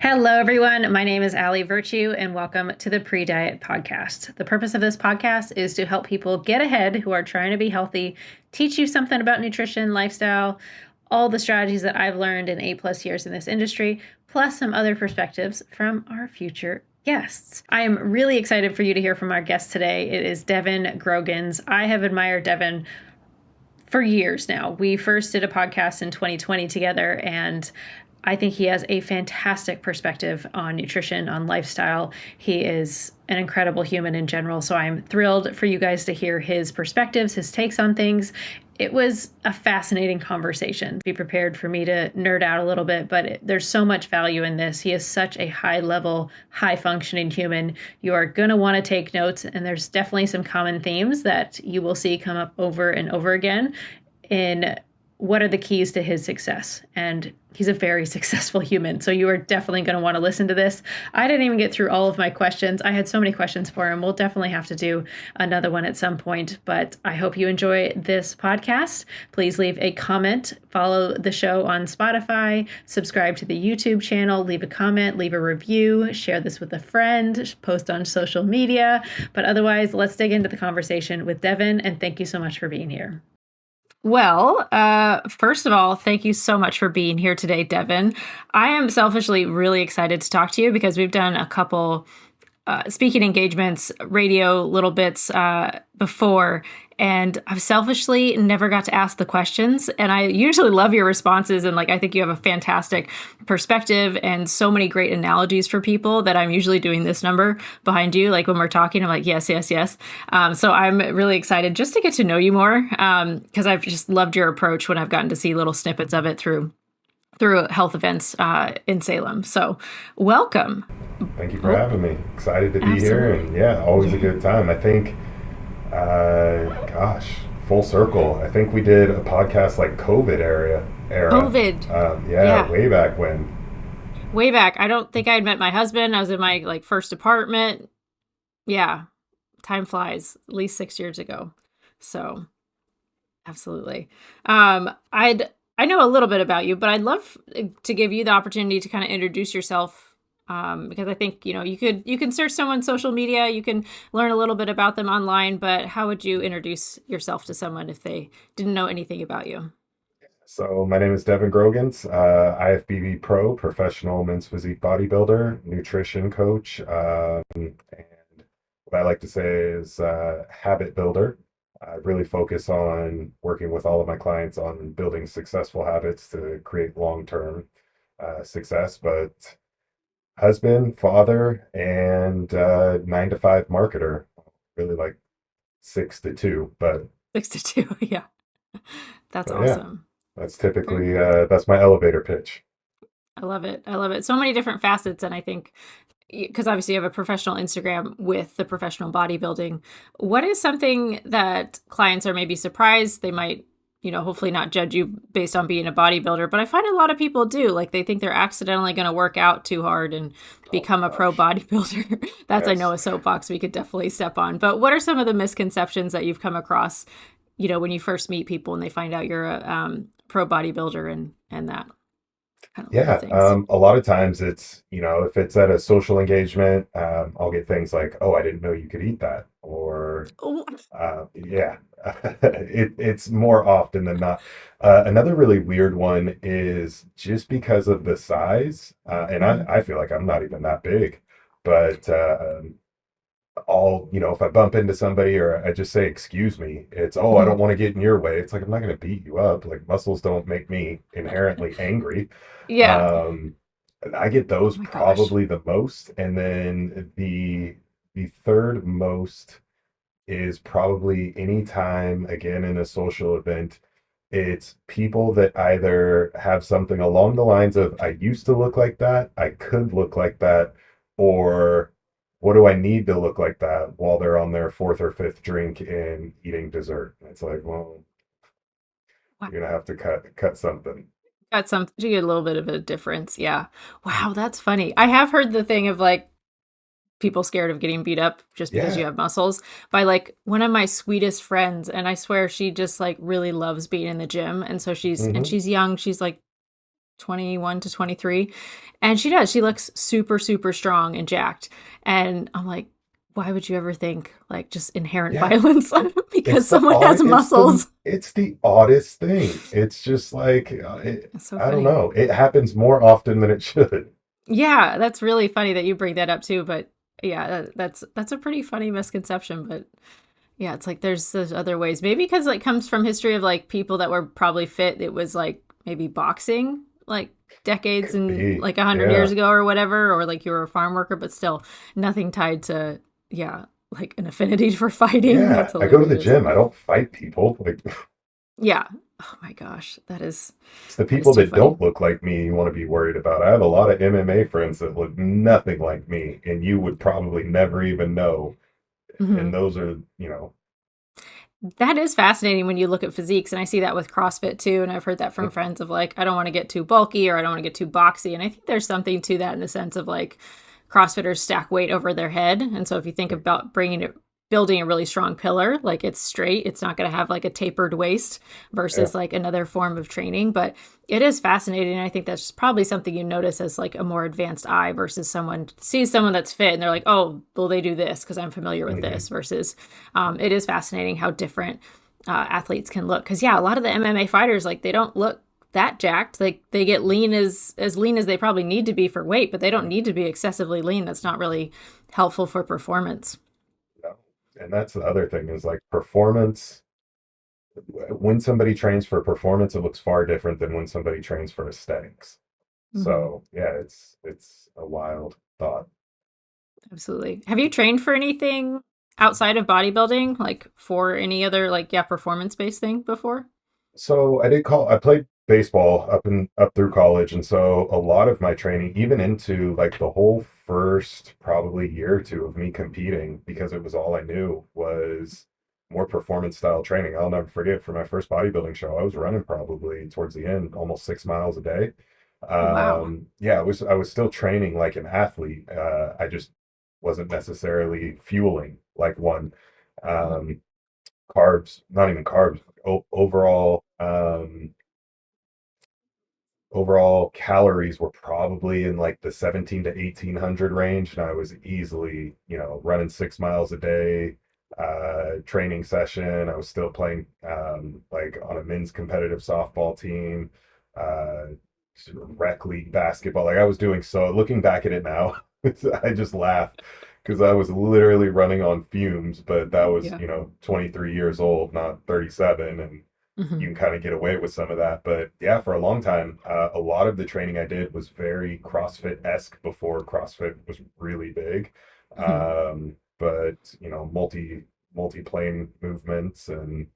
Hello, everyone. My name is Allie Virtue, and welcome to the Pre-Diet Podcast. The purpose of this podcast is to help people get ahead who are trying to be healthy, teach you something about nutrition, lifestyle, all the strategies that I've learned in 8+ years in this industry, plus some other perspectives from our future guests. I am really excited for you to hear from our guest today. It is Devon Grogans. I have admired Devon for years now. We first did a podcast in 2020 together, and I think he has a fantastic perspective on nutrition, on lifestyle. He is an incredible human in general. So I'm thrilled for you guys to hear his perspectives, his takes on things. It was a fascinating conversation. Be prepared for me to nerd out a little bit, but there's so much value in this. He is such a high level, high functioning human. You are going to want to take notes, and there's definitely some common themes that you will see come up over and over again in what are the keys to his success. And he's a very successful human. So you are definitely going to want to listen to this. I didn't even get through all of my questions. I had so many questions for him. We'll definitely have to do another one at some point, but I hope you enjoy this podcast. Please leave a comment, follow the show on Spotify, subscribe to the YouTube channel, leave a comment, leave a review, share this with a friend, post on social media. But otherwise, let's dig into the conversation with Devon, and thank you so much for being here. Well, first of all, thank you so much for being here today, Devon. I am selfishly really excited to talk to you because we've done a couple speaking engagements, radio little bits before, and I've selfishly never got to ask the questions. And I usually love your responses. And I think you have a fantastic perspective and so many great analogies for people that I'm usually doing this number behind you. Like when we're talking, I'm like, yes, yes, yes. So I'm really excited just to get to know you more because I've just loved your approach when I've gotten to see little snippets of it through health events in Salem. So welcome. Thank you for having me. Excited to be here, and always a good time. I think, full circle. I think we did a podcast like COVID era. COVID. Way back when. Way back. I don't think I had met my husband. I was in my first apartment. Yeah. Time flies. At least 6 years ago. So absolutely. I know a little bit about you, but I'd love to give you the opportunity to kind of introduce yourself because I think, you can search someone's social media, you can learn a little bit about them online, but how would you introduce yourself to someone if they didn't know anything about you? So my name is Devon Grogans, IFBB pro, professional men's physique bodybuilder, nutrition coach, and what I like to say is habit builder. I really focus on working with all of my clients on building successful habits to create long-term success, but husband, father, and 9 to 5 marketer. Really like 6 to 2, but 6 to 2, yeah. That's awesome. That's typically that's my elevator pitch. I love it. I love it. So many different facets, and I think because obviously you have a professional Instagram with the professional bodybuilding. What is something that clients are maybe surprised? They might, hopefully not judge you based on being a bodybuilder, but I find a lot of people do. Like they think they're accidentally going to work out too hard and become a pro bodybuilder. That's, yes. I know, a soapbox we could definitely step on. But what are some of the misconceptions that you've come across, when you first meet people and they find out you're a pro bodybuilder and that? A lot of times it's, if it's at a social engagement, I'll get things like, oh, I didn't know you could eat that. Or, it's more often than not. Another really weird one is just because of the size, and I feel like I'm not even that big, but if I bump into somebody or I just say, excuse me, it's, oh, I don't want to get in your way. It's like, I'm not going to beat you up. Like muscles don't make me inherently angry. Yeah. I get those probably the most. And then the third most is probably anytime, again, in a social event, it's people that either have something along the lines of, I used to look like that, I could look like that, or what do I need to look like that while they're on their 4th or 5th drink and eating dessert? It's like, well, you're going to have to cut something. To get a little bit of a difference. Yeah. Wow. That's funny. I have heard the thing of people scared of getting beat up just because you have muscles by one of my sweetest friends. And I swear she just really loves being in the gym. And so she's, and she's young. She's 21 to 23. And she does. She looks super, super strong and jacked. And I'm like, why would you ever think like just inherent Yeah, violence it's because someone has muscles? it's the oddest thing. It's just like It's so I don't funny. know. It happens more often than it should. Yeah, that's really funny that you bring that up too. But yeah, that's a pretty funny misconception. But yeah, it's like there's other ways. Maybe because like comes from history of like people that were probably fit. It was like maybe boxing like decades Could and be. like 100 years Yeah. ago or whatever, or like you were a farm worker, but still nothing tied to yeah, like an affinity for fighting. That's Yeah. I go to the hilarious. gym. I don't fight people. Like Yeah. Oh my gosh, it's the that is people too that funny. don't look like me you want to be worried about. I have a lot of MMA friends that look nothing like me, and you would probably never even know. And Hmm. those are, you know, That is fascinating when you look at physiques, and I see that with CrossFit too. And I've heard that from friends of like, I don't want to get too bulky or I don't want to get too boxy. And I think there's something to that in the sense of like CrossFitters stack weight over their head. And so if you think about building a really strong pillar, like it's straight, it's not going to have like a tapered waist yeah. versus like another form of training. But it is fascinating. And I think that's probably something you notice as like a more advanced eye versus someone sees someone that's fit and they're like, oh, well, they do this because I'm familiar with Hmm. this versus it is fascinating how different athletes can look. Because yeah, a lot of the MMA fighters like they don't look that jacked. Like they get lean as lean as they probably need to be for weight, but they don't need to be excessively lean. That's not really helpful for performance. No. And that's the other thing is like performance. When somebody trains for performance, it looks far different than when somebody trains for aesthetics. Hmm. So yeah, it's a wild thought. Absolutely. Have you trained for anything outside of bodybuilding, like for any other like yeah performance based thing before? So I played baseball up through college, and so a lot of my training, even into like the whole first probably year or two of me competing, because it was all I knew was more performance style training. I'll never forget for my first bodybuilding show, I was running probably towards the end almost 6 miles a day. Oh wow. Yeah, I was still training like an athlete. I just wasn't necessarily fueling like one. Mhm. Um, Carbs, not even carbs, overall overall calories were probably in like the 17 to 1800 range, and I was easily, you know, running 6 miles a day, training session. I was still playing like on a men's competitive softball team, uh rec league basketball. Like I was doing, so looking back at it now, I just laugh because I was literally running on fumes, but that was, Yeah. 23 years old, not 37, and you Hmm. can kind of get away with some of that. But yeah, for a long time, a lot of the training I did was very CrossFit-esque before CrossFit was really big. Hmm. But multi-plane movements and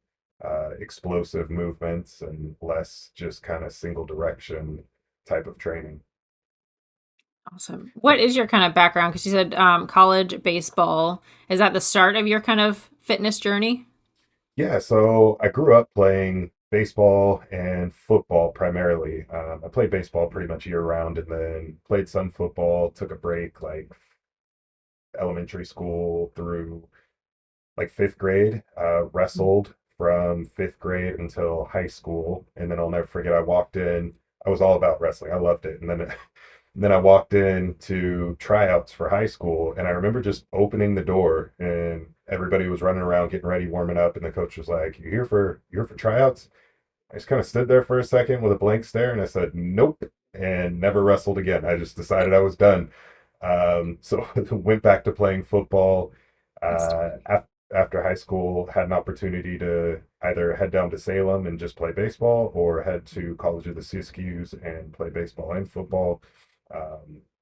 explosive movements and less just kind of single direction type of training. Awesome. What is your kind of background? Because you said college baseball. Is that the start of your kind of fitness journey? Yeah, so I grew up playing baseball and football primarily. I played baseball pretty much year round and then played some football, took a break like elementary school through like fifth grade, wrestled from fifth grade until high school. And then I'll never forget, I walked in, I was all about wrestling. I loved it. And then and then I walked in to tryouts for high school, and I remember just opening the door, and everybody was running around, getting ready, warming up, and the coach was like, "You here for tryouts?" I just kind of stood there for a second with a blank stare, and I said, "Nope," and never wrestled again. I just decided I was done. So went back to playing football. That's Uh, funny. After high school, had an opportunity to either head down to Salem and just play baseball, or head to College of the Siskiyous and play baseball and football.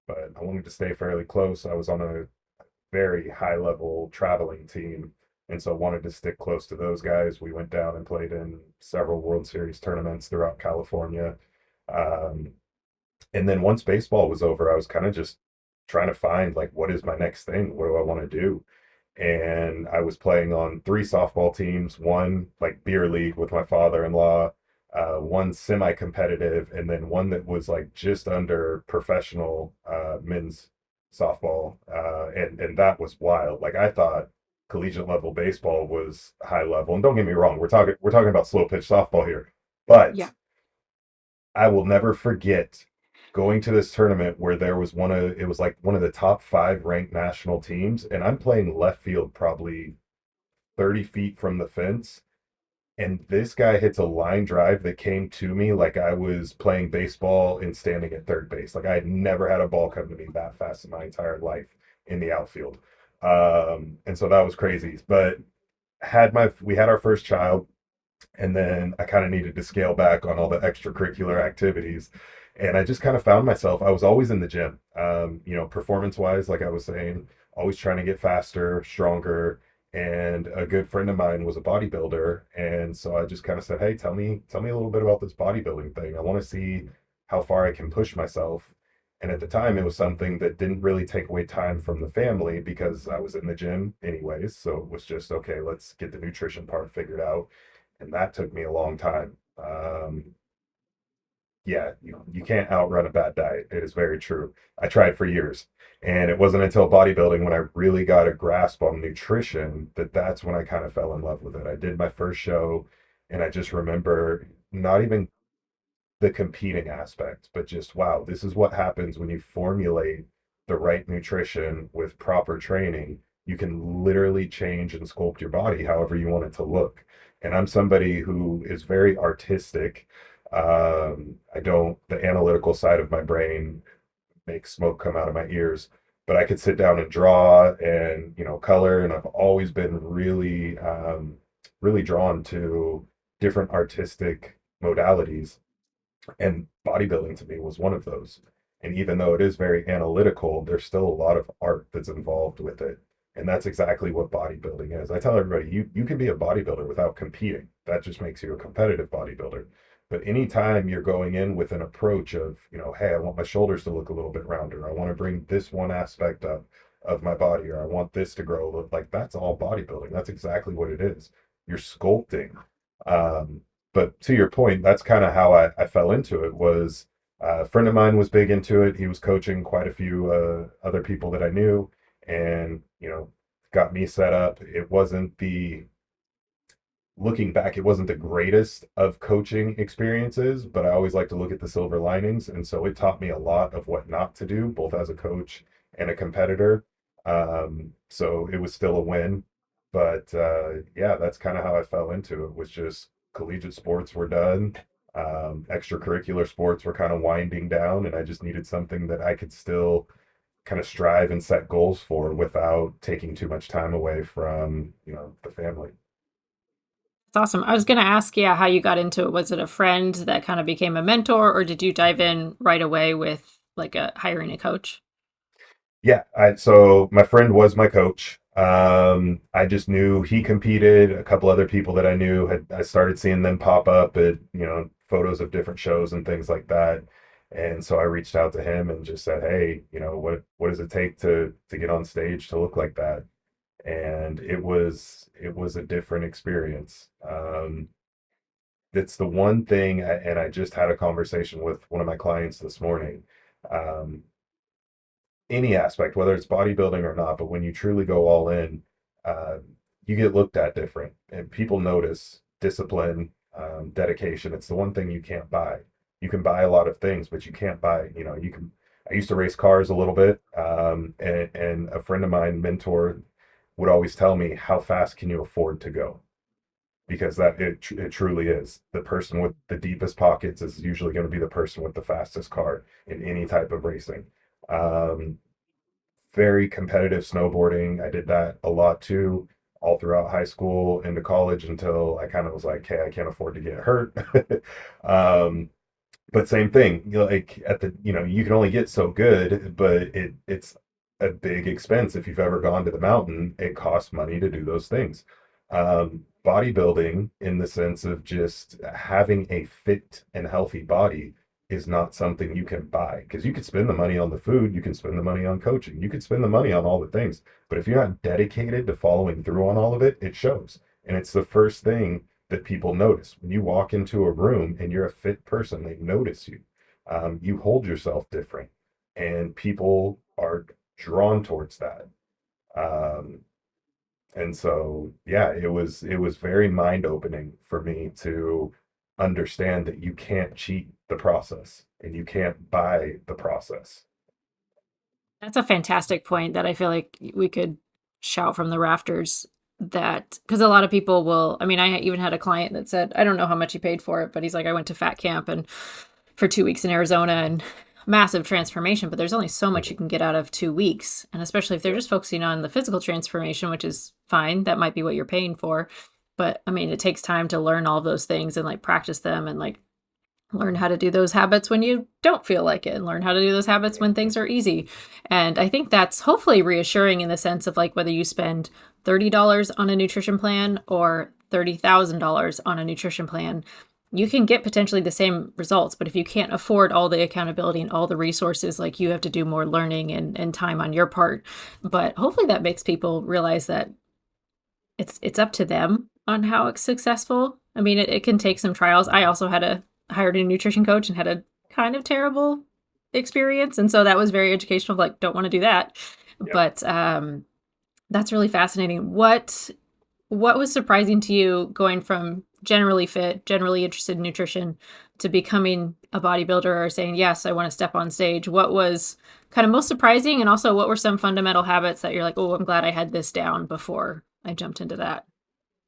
But I wanted to stay fairly close. I was on a very high level traveling team, and so wanted to stick close to those guys. We went down and played in several World Series tournaments throughout California. Um, and then once baseball was over, I was kind of just trying to find like what is my next thing? What do I want to do? And I was playing on three softball teams, one like beer league with my father-in-law, one semi-competitive, and then one that was like just under professional men's softball. And that was wild. Like I thought collegiate level baseball was high level. And don't get me wrong, we're talking about slow pitch softball here. But Yeah. I will never forget going to this tournament where there was it was like one of the top five ranked national teams, and I'm playing left field probably 30 feet from the fence. And this guy hits a line drive that came to me like I was playing baseball and standing at third base. Like I had never had a ball come to me that fast in my entire life in the outfield. And so that was crazy. But we had our first child, and then I kind of needed to scale back on all the extracurricular activities. And I just kind of found myself, I was always in the gym, performance wise, like I was saying, always trying to get faster, stronger. And a good friend of mine was a bodybuilder. And so I just kind of said, hey, tell me a little bit about this bodybuilding thing. I want to see how far I can push myself. And at the time, it was something that didn't really take away time from the family because I was in the gym anyways. So it was just, okay, let's get the nutrition part figured out, and that took me a long time. Yeah, you can't outrun a bad diet. It is very true. I tried for years, and it wasn't until bodybuilding when I really got a grasp on nutrition that's when I kind of fell in love with it. I did my first show, and I just remember not even the competing aspect, but just wow, this is what happens when you formulate the right nutrition with proper training. You can literally change and sculpt your body however you want it to look. And I'm somebody who is very artistic. I don't, the analytical side of my brain makes smoke come out of my ears, but I could sit down and draw and, color. And I've always been really drawn to different artistic modalities, and bodybuilding to me was one of those. And even though it is very analytical, there's still a lot of art that's involved with it. And that's exactly what bodybuilding is. I tell everybody, you can be a bodybuilder without competing. That just makes you a competitive bodybuilder. But anytime you're going in with an approach of, hey, I want my shoulders to look a little bit rounder. I want to bring this one aspect up of my body, or I want this to grow. Like that's all bodybuilding. That's exactly what it is. You're sculpting. Um, but to your point, that's kind of how I fell into it. Was a friend of mine was big into it. He was coaching quite a few other people that I knew, and got me set up. It wasn't the looking back, it wasn't the greatest of coaching experiences, but I always like to look at the silver linings. And so it taught me a lot of what not to do, both as a coach and a competitor. So it was still a win. But yeah, that's kind of how I fell into it, was just collegiate sports were done. Extracurricular sports were kind of winding down, and I just needed something that I could still kind of strive and set goals for without taking too much time away from, the family. It's awesome. I was going to ask, yeah, how you got into it. Was it a friend that kind of became a mentor, or did you dive in right away with like hiring a coach? Yeah, so my friend was my coach. I just knew he competed. A couple other people that I knew I started seeing them pop up at, photos of different shows and things like that. And so I reached out to him and just said, "Hey, what does it take to get on stage to look like that?" And it was a different experience. That's the one thing, and I just had a conversation with one of my clients this morning. Um, any aspect, whether it's bodybuilding or not, but when you truly go all in, uh, you get looked at different, and people notice discipline, dedication. It's the one thing you can't buy. You can buy a lot of things, but you can't buy. You can. I used to race cars a little bit, and a friend of mine, mentor, would always tell me, "How fast can you afford to go?" Because it truly is. The person with the deepest pockets is usually going to be the person with the fastest car in any type of racing. Um, Very competitive snowboarding. I did that a lot too, all throughout high school into college until I kind of was like, hey, I can't afford to get hurt. um, but same thing, like you can only get so good, but it's a big expense. If you've ever gone to the mountain, it costs money to do those things. Bodybuilding, in the sense of just having a fit and healthy body, is not something you can buy, because you could spend the money on the food, you can spend the money on coaching, you could spend the money on all the things, but if you're not dedicated to following through on all of it, it shows. And it's the first thing that people notice. When you walk into a room and you're a fit person, they notice you. You hold yourself different, and people are drawn towards that. Um, and so, yeah, it was very mind opening for me to understand that you can't cheat the process, and you can't buy the process. That's a fantastic point that I feel like we could shout from the rafters, that because a lot of people will, I mean, I even had a client that said, I don't know how much he paid for it, but he's like, I went to fat camp and for 2 weeks in Arizona, and massive transformation, but there's only so much you Mhm. can get out of 2 weeks. And especially if they're Yeah, just focusing on the physical transformation, which is fine, that might be what you're paying for. But I mean, it takes time to learn all those things and like practice them, and like learn how to do those habits when you don't feel like it, and learn how to do those habits when exactly. things are easy. And I think that's hopefully reassuring in the sense of like whether you spend $30 on a nutrition plan or $30,000 on a nutrition plan, you can get potentially the same results. But if you can't afford all the accountability and all the resources, like you have to do more learning and time on your part. But hopefully that makes people realize that it's up to them on how it's successful. I mean, it can take some trials. I also hired a nutrition coach and had a kind of terrible experience, and so that was very educational. Like, don't want to do that. Yep. But that's really fascinating. What was surprising to you going from generally fit, generally interested in nutrition, to becoming a bodybuilder or saying, yes, I want to step on stage? What was kind of most surprising? And also, what were some fundamental habits that you're like, oh, I'm glad I had this down before I jumped into that?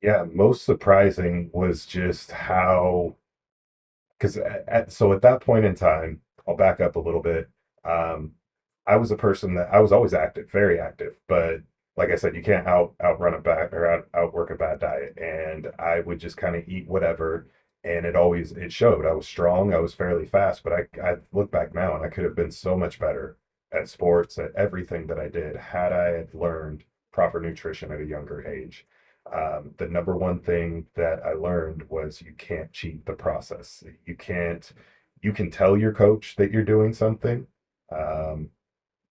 Yeah, most surprising was just how, because so at that point in time, I'll back up a little bit. Um, I was a person that I was always active, very active, but like I said, you can't outrun a bad or outwork a bad diet. And I would just kind of eat whatever, and it showed. I was strong, I was fairly fast, but I look back now and I could have been so much better at sports, at everything that I did, had I had learned proper nutrition at a younger age. The number one thing that I learned was you can't cheat the process. You can tell your coach that you're doing something. Um,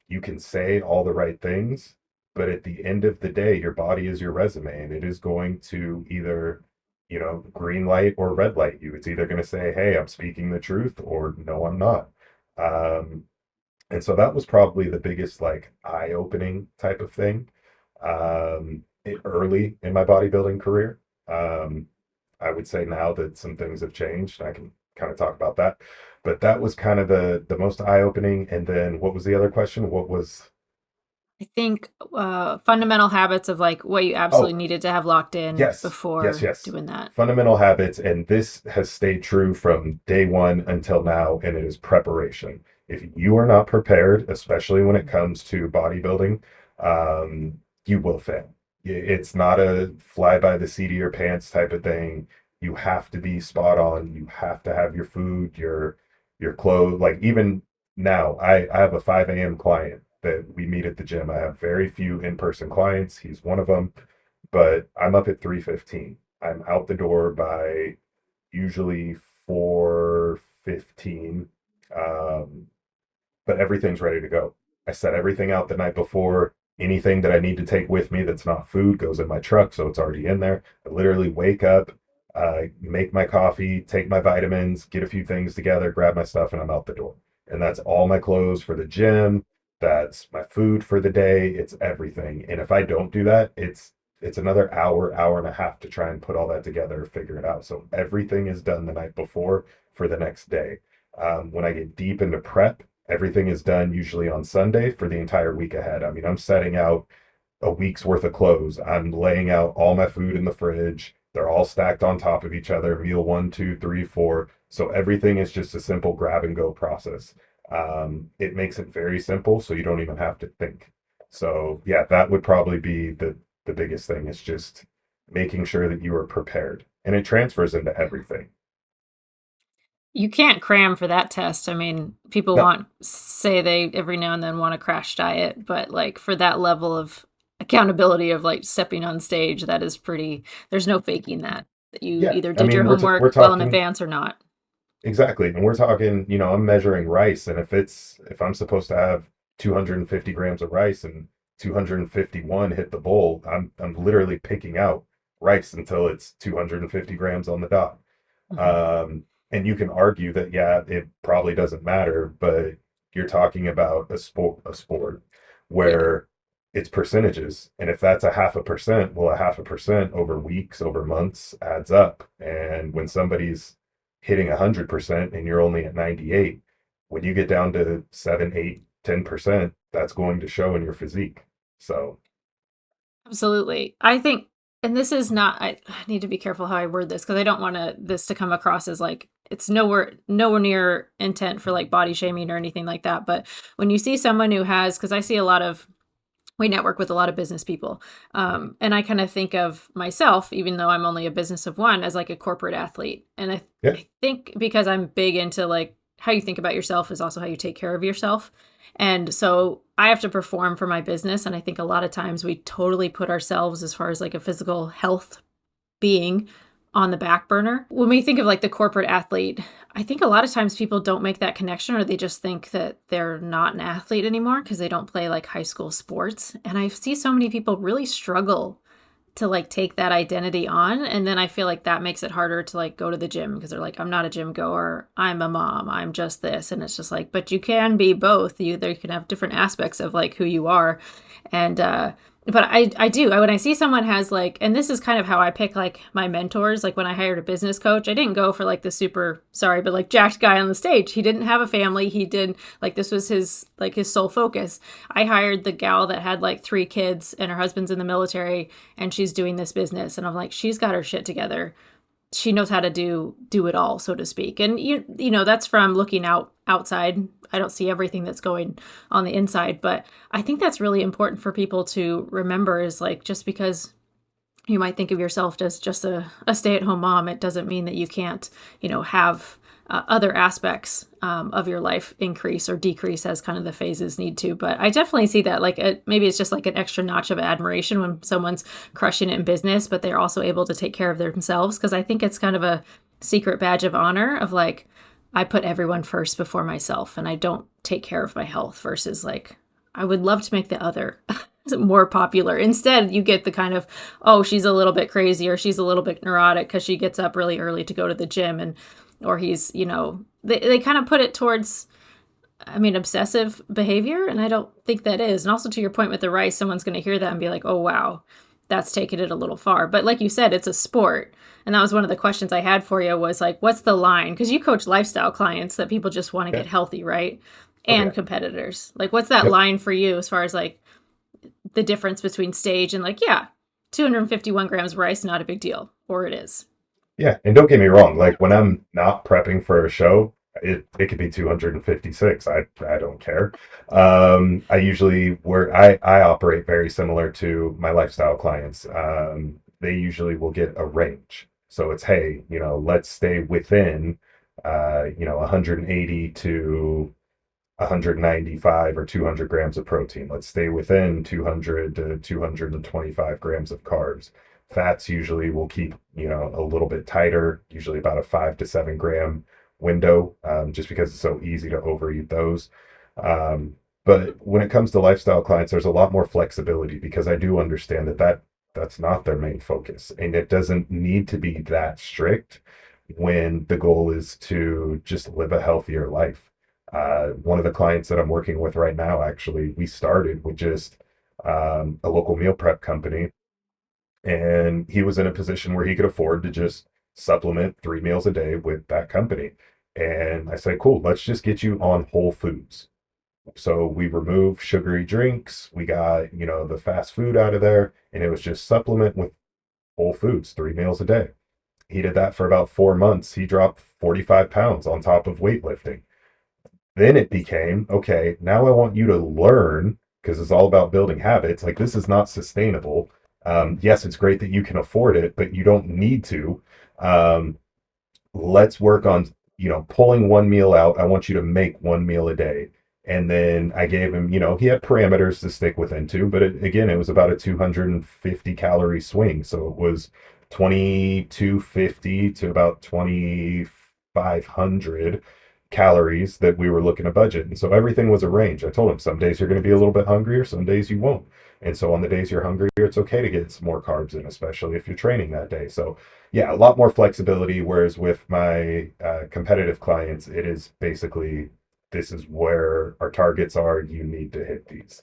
you can say all the right things, but at the end of the day, your body is your resume, and it is going to either, green light or red light you. It's either going to say, hey, I'm speaking the truth, or no, I'm not. Um, and so that was probably the biggest, like, eye-opening type of thing, early in my bodybuilding career. Um, I would say now that some things have changed, I can kind of talk about that. But that was kind of the most eye-opening. And then what was the other question? What was I think fundamental habits of like what you absolutely Oh, needed to have locked in yes, yes, before yes. doing that. Fundamental habits, and this has stayed true from day one until now, and it is preparation. If you are not prepared, especially when it comes to bodybuilding, you will fail. It's not a fly by the seat of your pants type of thing. You have to be spot on. You have to have your food, your clothes. Like even now, I have a 5 a.m. client that we meet at the gym. I have very few in-person clients. He's one of them, but I'm up at 3:15. I'm out the door by usually 4:15. Um, but everything's ready to go. I set everything out the night before. Anything that I need to take with me that's not food goes in my truck, so it's already in there. I literally wake up, make my coffee, take my vitamins, get a few things together, grab my stuff, and I'm out the door. And that's all my clothes for the gym. That's my food for the day. It's everything. And if I don't do that, it's another hour, hour and a half to try and put all that together, figure it out. So everything is done the night before for the next day. When I get deep into prep, everything is done usually on Sunday for the entire week ahead. I mean, I'm setting out a week's worth of clothes. I'm laying out all my food in the fridge. They're all stacked on top of each other, meal one, two, three, four. So everything is just a simple grab and go process. It makes it very simple, so you don't even have to think. So yeah, that would probably be the biggest thing is just making sure that you are prepared, and it transfers into everything. You can't cram for that test. I mean, people No, say they every now and then want to crash diet, but like for that level of accountability of like stepping on stage, that is pretty, there's no faking that. That you yeah, either I did your mean we're homework well in talking. advance or not. Exactly. And we're talking, I'm measuring rice, and if I'm supposed to have 250 grams of rice and 251 hit the bowl, I'm literally picking out rice until it's 250 grams on the dot. Mhm. Um, and you can argue that, yeah, it probably doesn't matter, but you're talking about a sport Yeah. where it's percentages. And if that's a half a percent, well, a half a percent over weeks, over months adds up. And when somebody's hitting 100% and you're only at 98, when you get down to 7, 8, 10%, that's going to show in your physique. So, Absolutely. I think, and this is not, I need to be careful how I word this because I don't want this to come across as like it's nowhere near intent for like body shaming or anything like that. But when you see someone who has, because I see a lot of, we network with a lot of business people, and I kind of think of myself, even though I'm only a business of one, as like a corporate athlete. And yeah, I think because I'm big into like how you think about yourself is also how you take care of yourself. And so I have to perform for my business. And I think a lot of times we totally put ourselves as far as like a physical health being on the back burner. When we think of like the corporate athlete, I think a lot of times people don't make that connection or they just think that they're not an athlete anymore because they don't play like high school sports. And I see so many people really struggle to like take that identity on, and then I feel like that makes it harder to like go to the gym because they're like, I'm not a gym goer, I'm a mom, I'm just this. And it's just like, but you can be both. You there can have different aspects of like who you are. And but I do when I see someone has like, and this is kind of how I pick like my mentors. Like when I hired a business coach, I didn't go for like the super sorry but like jacked guy on the stage. He didn't have a family. He did like, this was his sole focus. I hired the gal that had like 3 kids and her husband's in the military and she's doing this business, and I'm like, she's got her shit together. She knows how to do it all, so to speak. And you know that's from looking outside. I don't see everything that's going on the inside, but I think that's really important for people to remember is like, just because you might think of yourself as just a stay-at-home mom, it doesn't mean that you can't, have other aspects of your life increase or decrease as kind of the phases need to. But I definitely see that like maybe it's just like an extra notch of admiration when someone's crushing it in business, but they're also able to take care of themselves. Because I think it's kind of a secret badge of honor of like, I put everyone first before myself and I don't take care of my health versus like, I would love to make the other more popular. Instead, you get the kind of, oh, she's a little bit crazy or she's a little bit neurotic because she gets up really early to go to the gym, and or he's, they kind of put it towards, I mean, obsessive behavior. And I don't think that is. And also to your point with the rice, someone's going to hear that and be like, oh, wow, that's taking it a little far. But like you said, it's a sport. And that was one of the questions I had for you was like, what's the line? Because you coach lifestyle clients that people just want to yeah, get healthy, right? oh And yeah, competitors. Like, what's that yep, line for you as far as like the difference between stage and like, yeah, 251 grams of rice, not a big deal, or it is. yeah. And don't get me wrong, like when I'm not prepping for a show, it could be 256. I don't care. I usually where I operate very similar to my lifestyle clients. They usually will get a range. So it's, hey, let's stay within 180 to 195 or 200 grams of protein. Let's stay within 200 to 225 grams of carbs. Fats usually will keep, a little bit tighter, usually about a 5 to 7 gram window, just because it's so easy to overeat those. But when it comes to lifestyle clients, there's a lot more flexibility because I do understand that's not their main focus. And it doesn't need to be that strict when the goal is to just live a healthier life. One of the clients that I'm working with right now, actually, we started with just a local meal prep company, and he was in a position where he could afford to just supplement 3 meals a day with that company. And I said, cool, let's just get you on whole foods. So we removed sugary drinks, we got, the fast food out of there, and it was just supplement with whole foods, 3 meals a day. He did that for about 4 months. He dropped 45 pounds on top of weightlifting. Then it became, okay, now I want you to learn, because it's all about building habits. Like, this is not sustainable. Yes, it's great that you can afford it, but you don't need to. Um, let's work on, pulling one meal out. I want you to make 1 meal a day. And then I gave him, he had parameters to stick within too, but again, it was about a 250 calorie swing. So it was 2250 to about 2500 calories that we were looking to budget. And so everything was a range. I told him some days you're going to be a little bit hungrier, some days you won't. And so on the days you're hungrier, it's okay to get some more carbs in, especially if you're training that day. So yeah, a lot more flexibility. Whereas with my competitive clients, it is basically, this is where our targets are. You need to hit these.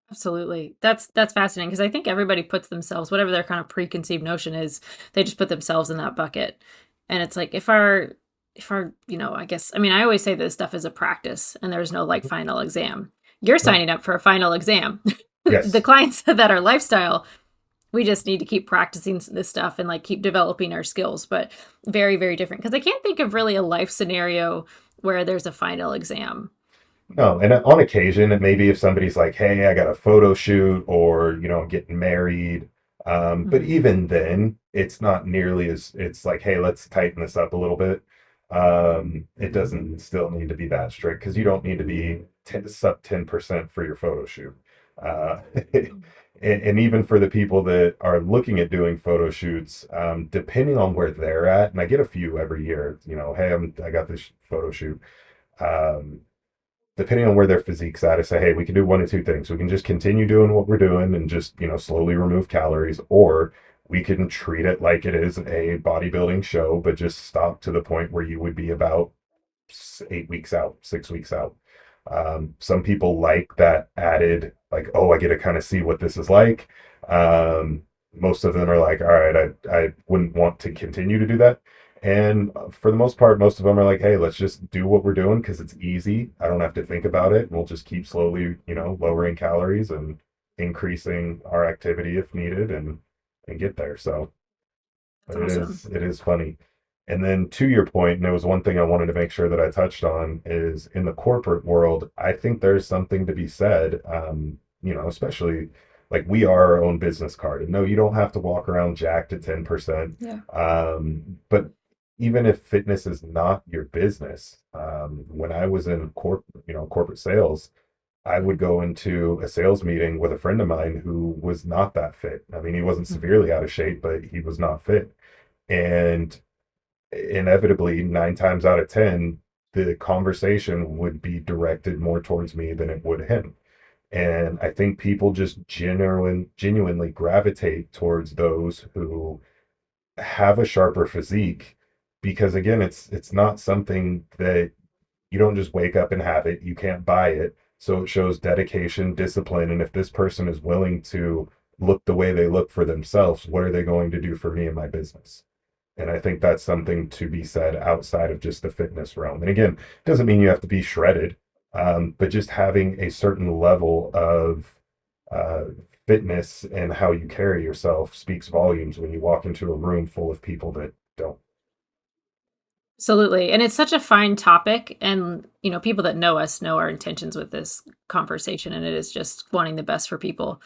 Absolutely. That's fascinating because I think everybody puts themselves, whatever their kind of preconceived notion is, they just put themselves in that bucket. And it's like if our, I guess, I mean, I always say this stuff is a practice and there's no like final exam. You're No. signing up for a final exam. The Yes. clients that are lifestyle, we just need to keep practicing this stuff and like keep developing our skills, but very, very different. Because I can't think of really a life scenario where there's a final exam. No, and on occasion, it may be if somebody's like, "Hey, I got a photo shoot," or I'm getting married. But Mm-hmm. even then, it's not nearly as it's like, "Hey, let's tighten this up a little bit." It doesn't still need to be that strict because you don't need to be sub 10% for your photo shoot. Uh, and even for the people that are looking at doing photo shoots, depending on where they're at, and I get a few every year. Hey, I got this photo shoot. Um, Depending on where their physique's at, I say, hey, we can do one of two things. We can just continue doing what we're doing and just, slowly remove calories, or we can treat it like it is a bodybuilding show, but just stop to the point where you would be about 8 weeks out, 6 weeks out. Some people like that added, like, oh, I get to kind of see what this is like. Most of them are like, all right, I wouldn't want to continue to do that. And for the most part, most of them are like, hey, let's just do what we're doing because it's easy. I don't have to think about it. We'll just keep slowly, lowering calories and increasing our activity if needed and get there. So, That's but it awesome. is it is funny. And then to your point, and it was one thing I wanted to make sure that I touched on is in the corporate world, I think there's something to be said, especially like we are our own business card. And no, you don't have to walk around jacked at 10%. Yeah. But even if fitness is not your business, when I was in corporate sales, I would go into a sales meeting with a friend of mine who was not that fit. I mean, he wasn't Mhm. severely out of shape, but he was not fit. And inevitably, 9 times out of 10, the conversation would be directed more towards me than it would him. And I think people just genuinely gravitate towards those who have a sharper physique because again, it's not something that you don't just wake up and have it. You can't buy it. So it shows dedication, discipline. And if this person is willing to look the way they look for themselves, what are they going to do for me and my business? And I think that's something to be said outside of just the fitness realm. And again, it doesn't mean you have to be shredded, but just having a certain level of uh, fitness and how you carry yourself speaks volumes when you walk into a room full of people that don't. Absolutely. And it's such a fine topic. And, people that know us know our intentions with this conversation. And it is just wanting the best for people.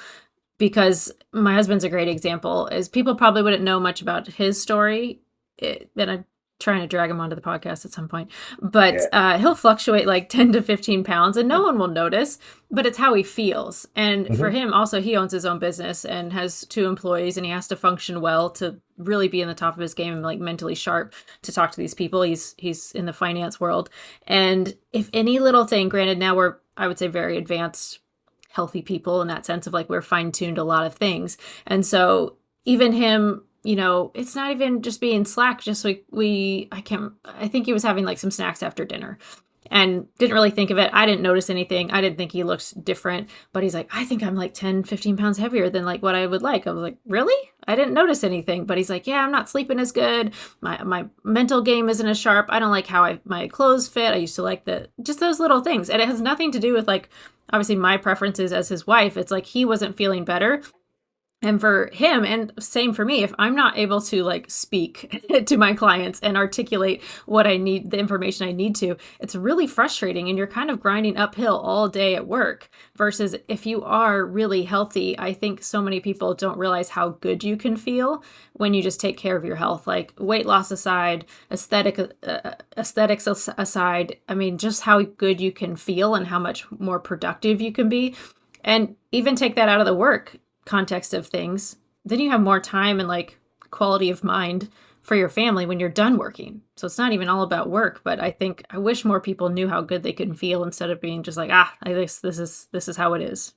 Because my husband's a great example, is people probably wouldn't know much about his story. And I'm trying to drag him onto the podcast at some point. But Yeah. he'll fluctuate like 10 to 15 pounds and no one will notice, but it's how he feels. And for Hmm. him, also, he owns his own business and has two employees and he has to function well to really be in the top of his game and like mentally sharp to talk to these people. He's in the finance world. And if any little thing, granted, now we're, I would say, very advanced healthy people in that sense of like we're fine tuned a lot of things. And so even him, it's not even just being slack, just like I think he was having like some snacks after dinner and didn't really think of it. I didn't notice anything. I didn't think he looked different, but he's like, I think I'm like 10, 15 pounds heavier than like what I would like. I was like, really? I didn't notice anything, but he's like, yeah, I'm not sleeping as good. My mental game isn't as sharp. I don't like how my clothes fit. I used to like just those little things. And it has nothing to do with like, obviously my preferences as his wife. It's like he wasn't feeling better. And for him, and same for me, if I'm not able to like speak to my clients and articulate what I need, the information I need to, it's really frustrating. And you're kind of grinding uphill all day at work. Versus if you are really healthy, I think so many people don't realize how good you can feel when you just take care of your health. Like weight loss aside, aesthetics aside, I mean, just how good you can feel and how much more productive you can be. And even take that out of the work context of things, then you have more time and like quality of mind for your family when you're done working. So it's not even all about work, but I wish more people knew how good they can feel instead of being just like, I guess this is how it is.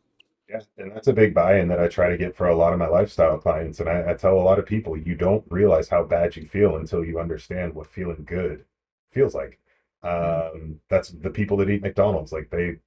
Yeah, and that's a big buy-in that I try to get for a lot of my lifestyle clients. And I tell a lot of people, you don't realize how bad you feel until you understand what feeling good feels like. Mm. That's the people that eat McDonald's. Like they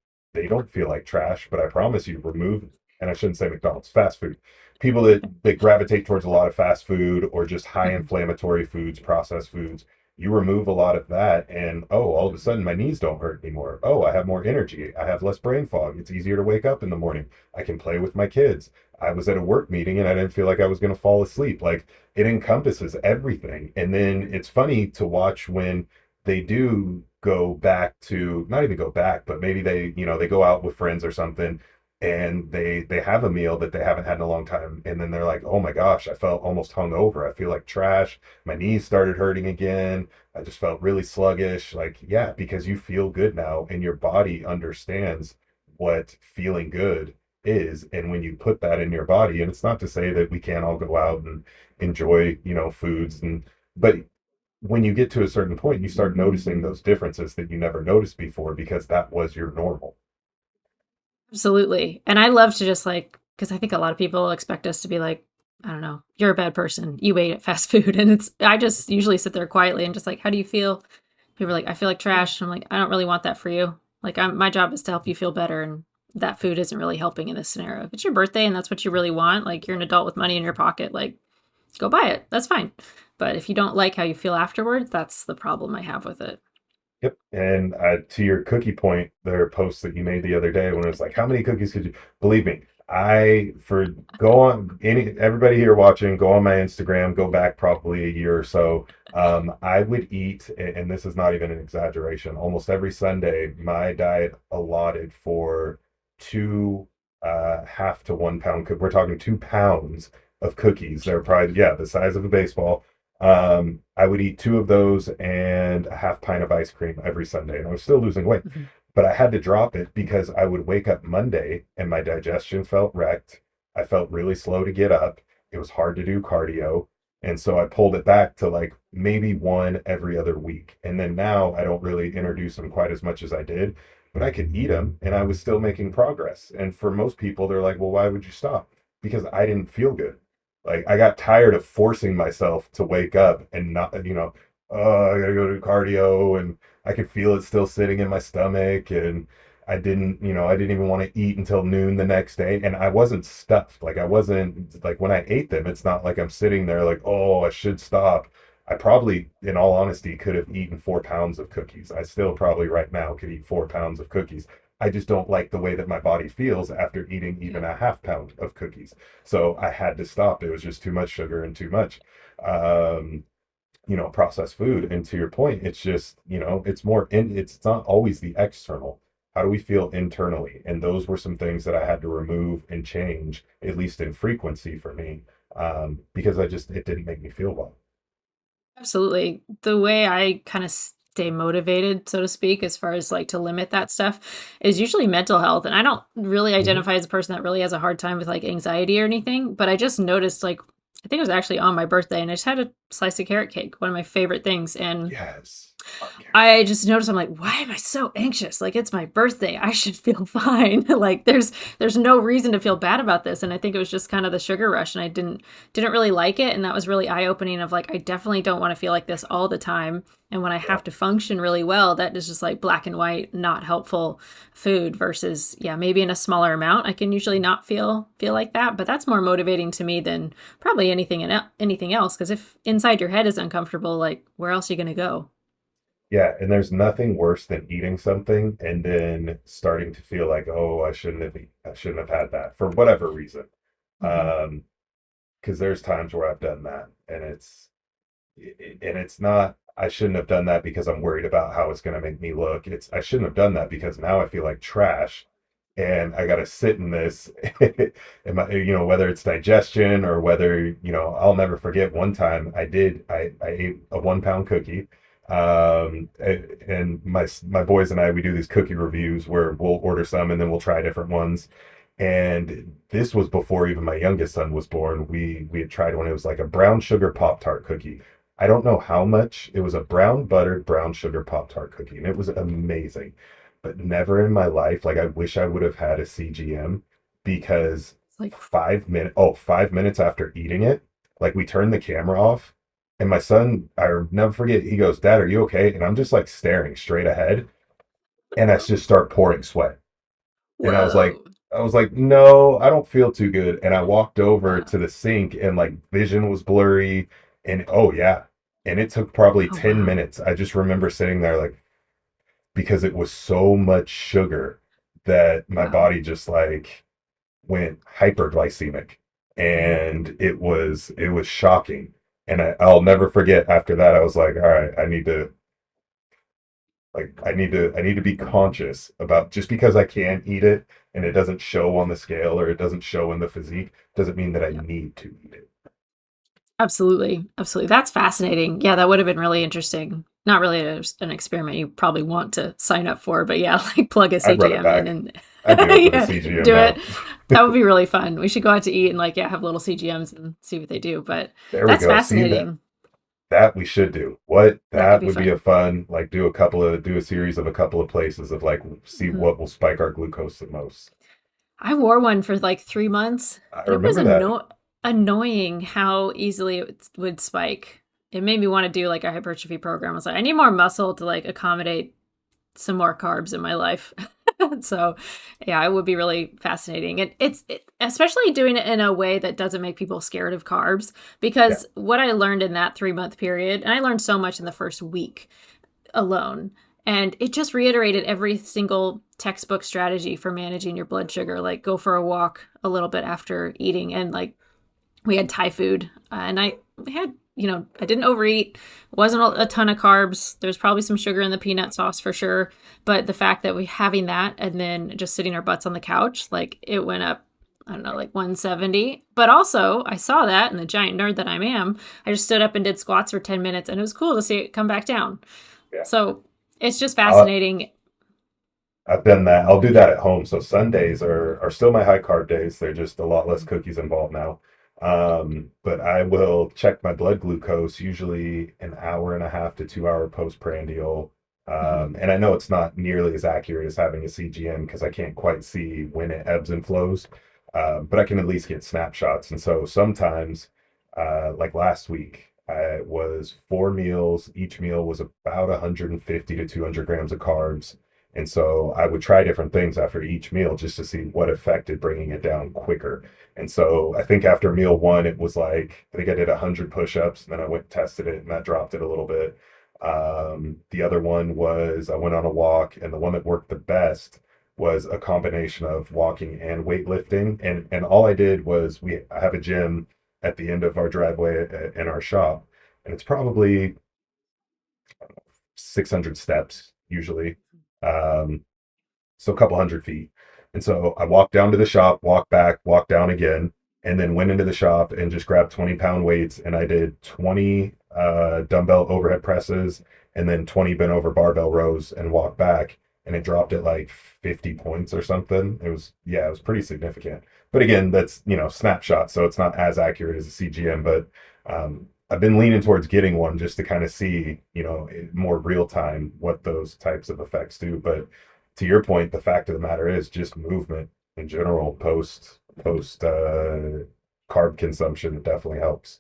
don't feel like trash, but I promise you, remove and I shouldn't say McDonald's, fast food. People that gravitate towards a lot of fast food or just high Mhm. inflammatory foods, processed foods, you remove a lot of that, and oh, all of a sudden my knees don't hurt anymore. Oh, I have more energy. I have less brain fog. It's easier to wake up in the morning. I can play with my kids. I was at a work meeting and I didn't feel like I was going to fall asleep. Like it encompasses everything. And then it's funny to watch when they do go back to, not even go back, but maybe they, they go out with friends or something, and they have a meal that they haven't had in a long time, and then they're like, oh my gosh, I felt almost hungover. I feel like trash. My knees started hurting again. I just felt really sluggish. Like, yeah, because you feel good now and your body understands what feeling good is. And when you put that in your body, and it's not to say that we can't all go out and enjoy, foods, but when you get to a certain point, you start noticing those differences that you never noticed before because that was your normal. Absolutely. And I love to just like, because I think a lot of people expect us to be like, I don't know, you're a bad person. You ate at fast food. And I just usually sit there quietly and just like, how do you feel? People are like, I feel like trash. I'm like, I don't really want that for you. Like, my job is to help you feel better. And that food isn't really helping in this scenario. If it's your birthday and that's what you really want, like you're an adult with money in your pocket, like go buy it. That's fine. But if you don't like how you feel afterwards, that's the problem I have with it. Yep. And to your cookie point, there are posts that you made the other day when it was like, how many cookies could you believe me? Go on everybody here watching, go on my Instagram, go back probably a year or so. I would eat, and this is not even an exaggeration, almost every Sunday, my diet allotted for two half to 1 pound we're talking 2 pounds of cookies. They're probably, yeah, the size of a baseball. I would eat two of those and a half pint of ice cream every Sunday, and I was still losing weight. Mhm. But I had to drop it because I would wake up Monday and my digestion felt wrecked. I felt really slow to get up. It was hard to do cardio. And so I pulled it back to like maybe one every other week. And then now I don't really introduce them quite as much as I did, but I could eat them and I was still making progress. And for most people, they're like, well, why would you stop? Because I didn't feel good. Like I got tired of forcing myself to wake up and not, oh, I gotta go do cardio, and I could feel it still sitting in my stomach, and I didn't even want to eat until noon the next day, and I wasn't stuffed. Like I wasn't like when I ate them, it's not like I'm sitting there like, oh, I should stop. I probably, in all honesty, could have eaten 4 pounds of cookies. I still probably right now could eat 4 pounds of cookies. I just don't like the way that my body feels after eating even Yeah. a half pound of cookies. So I had to stop. It was just too much sugar and too much. Um, processed food. And to your point, it's just, it's not always the external. How do we feel internally? And those were some things that I had to remove and change, at least in frequency for me, because it didn't make me feel well. Absolutely. The way I kind of stay motivated, so to speak, as far as like to limit that stuff is usually mental health. And I don't really Mhm. identify as a person that really has a hard time with like anxiety or anything, but I just noticed like, I think it was actually on my birthday and I just had a slice of carrot cake, one of my favorite things. And Yes. Love carrot I just noticed I'm like, why am I so anxious? Like it's my birthday. I should feel fine. Like there's no reason to feel bad about this. And I think it was just kind of the sugar rush and I didn't really like it. And that was really eye-opening of like I definitely don't want to feel like this all the time. And when I cake. have to function really well, that is just like black and white, not helpful food versus yeah, maybe in a smaller amount. I can usually not feel like that, but that's more motivating to me than probably anything else. Because if inside your head is uncomfortable, like where else are you gonna go? Yeah, and there's nothing worse than eating something and then starting to feel like, oh, I shouldn't have had that for whatever reason. Mhm. Because there's times where I've done that, and it's not, I shouldn't have done that because I'm worried about how it's going to make me look. It's I shouldn't have done that because now I feel like trash, and I got to sit in this. Whether it's digestion or whether, I'll never forget one time I ate a 1 pound cookie. And my boys and I, we do these cookie reviews where we'll order some and then we'll try different ones. And this was before even my youngest son was born. We had tried one. It was like a brown sugar Pop Tart cookie. I don't know how much. It was a brown buttered brown sugar Pop Tart cookie, and it was amazing. But never in my life, like I wish I would have had a CGM, because It's like 5 minutes after eating it, like we turned the camera off, and my son, I'll never forget, he goes, "Dad, are you okay?" And I'm just like staring straight ahead, and I just start pouring sweat. And I was like, whoa. I was like, no, I don't feel too good. And I walked over Uh, to the sink and like vision was blurry. And oh, yeah. And it took probably oh 10 wow. minutes. I just remember sitting there like, because it was so much sugar that my Wow. body just like went hyperglycemic. Mhm. And it was shocking. And I'll never forget after that, I was like, all right, I need to be conscious about just because I can eat it and it doesn't show on the scale or it doesn't show in the physique doesn't mean that I Yeah. need to eat it. Absolutely. Absolutely. That's fascinating. Yeah, that would have been really interesting. Not really an experiment you probably want to sign up for, but yeah, like plug a I'd run it CGM in back. and I'd do it with a yeah, CGM do now. it. That would be really fun. We should go out to eat and like yeah, have little CGMs and see what they do. But There we that's go. See that fascinating. that we should do. What That could that be would be a fun. fun like do a series of a couple of places of like see Mhm. what will spike our glucose the most. I wore one for like 3 months, I and it was remember that. annoying how easily it would spike. It made me want to do like a hypertrophy program. I was like, I need more muscle to like accommodate some more carbs in my life. So, yeah, it would be really fascinating. And especially doing it in a way that doesn't make people scared of carbs. Yeah. Because what I learned in that 3 month period, and I learned so much in the first week alone, and it just reiterated every single textbook strategy for managing your blood sugar, like go for a walk a little bit after eating, and like we had Thai food, and I had, I didn't overeat. Wasn't a ton of carbs. There's probably some sugar in the peanut sauce for sure, but the fact that we having that and then just sitting our butts on the couch, like it went up. I don't know, like 170. But also, I saw that, and the giant nerd that I am, I just stood up and did squats for 10 minutes, and it was cool to see it come back down. Yeah. So it's just I'll, fascinating. I've done that. I'll do that at home. So Sundays are still my high carb days. They're just a lot less cookies involved now. But I will check my blood glucose usually an hour and a half to 2 hour postprandial. Mhm. And I know it's not nearly as accurate as having a CGM because I can't quite see when it ebbs and flows. But I can at least get snapshots. And so sometimes, like last week, I was 4 meals. Each meal was about 150 to 200 grams of carbs, and so I would try different things after each meal just to see what affected bringing it down quicker. And so I think after meal one, it was like, I think I did 100 push-ups, and then I went and tested it, and that dropped it a little bit. The other one was I went on a walk, and the one that worked the best was a combination of walking and weightlifting. And all I did was I have a gym at the end of our driveway in our shop, and it's probably 600 steps usually. Um, so a couple hundred feet. And so I walked down to the shop, walked back, walked down again, and then went into the shop and just grabbed 20-pound weights. And I did 20 dumbbell overhead presses and then 20 bent over barbell rows and walked back. And it dropped at like 50 points or something. Yeah, it was pretty significant. But again, that's, snapshot. So it's not as accurate as a CGM, but I've been leaning towards getting one just to kind of see, more real time what those types of effects do. But to your point, the fact of the matter is just movement in general post carb consumption definitely helps.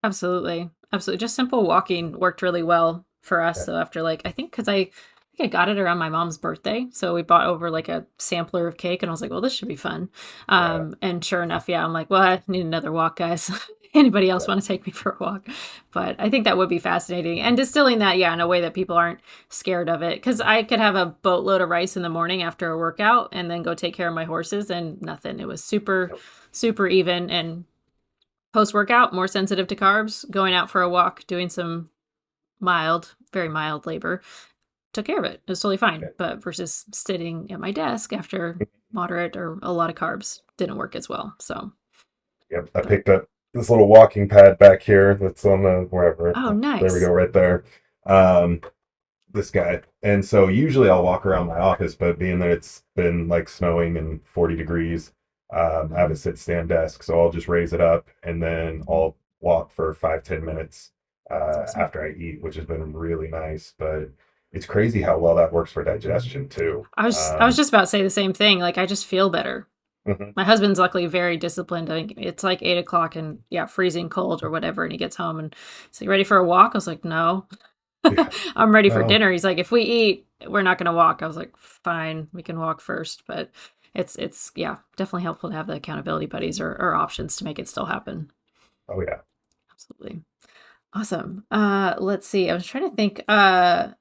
Absolutely. Absolutely. Just simple walking worked really well for us. Yeah, So after like, I think I got it around my mom's birthday. So we bought over like a sampler of cake and I was like, well, this should be fun. yeah, And sure enough, yeah, I'm like, well, I need another walk, guys. Anybody else yeah. want to take me for a walk? But I think that would be fascinating. And distilling that, yeah, in a way that people aren't scared of it. Cause I could have a boatload of rice in the morning after a workout and then go take care of my horses and nothing. It was super, super even. And post workout, more sensitive to carbs, going out for a walk, doing some mild, very mild labor, took care of it. It was totally fine. Okay. But versus sitting at my desk after moderate or a lot of carbs didn't work as well. So, Yep. I but picked up this little walking pad back here that's on the wherever. oh, There we go, nice. right there. Um, this guy. And so usually I'll walk around my office, but being that it's been like snowing and 40 degrees, I have a Mhm. sit stand desk. So I'll just raise it up and then I'll walk for 5, 10 minutes That's awesome. after I eat, which has been really nice. But it's crazy how well that works for digestion too. I was just about to say the same thing. Like I just feel better. Mhm. My husband's luckily very disciplined. I think it's like 8 o'clock and yeah, freezing cold or whatever. And he gets home and he's like, ready for a walk? I was like, no, Yeah. I'm ready for No. dinner. He's like, if we eat, we're not going to walk. I was like, fine, we can walk first. But It's yeah, definitely helpful to have the accountability buddies or options to make it still happen. Oh yeah. Absolutely. Awesome. Let's see. I was trying to think.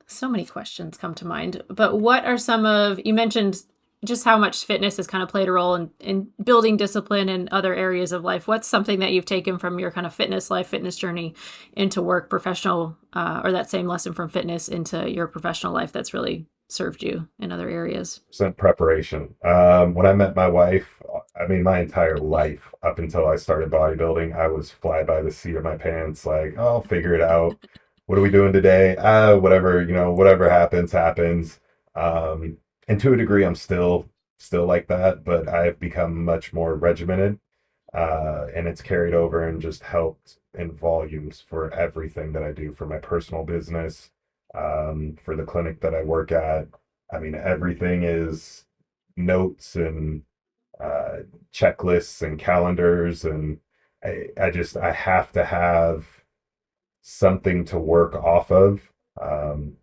So many questions come to mind. But what are some of you mentioned just how much fitness has kind of played a role in building discipline in other areas of life. What's something that you've taken from your kind of fitness journey into work, professional, or that same lesson from fitness into your professional life that's really served you in other areas? Percent preparation. When I met my wife, I mean, my entire life up until I started bodybuilding, I was fly by the seat of my pants, like, oh, I'll figure it out. What are we doing today? Whatever, whatever happens, happens. Um, and to a degree, I'm still like that, but I've become much more regimented, and it's carried over and just helped in volumes for everything that I do for my personal business, for the clinic that I work at. I mean, everything is notes and uh, checklists and calendars, and I have to have something to work off of. Um,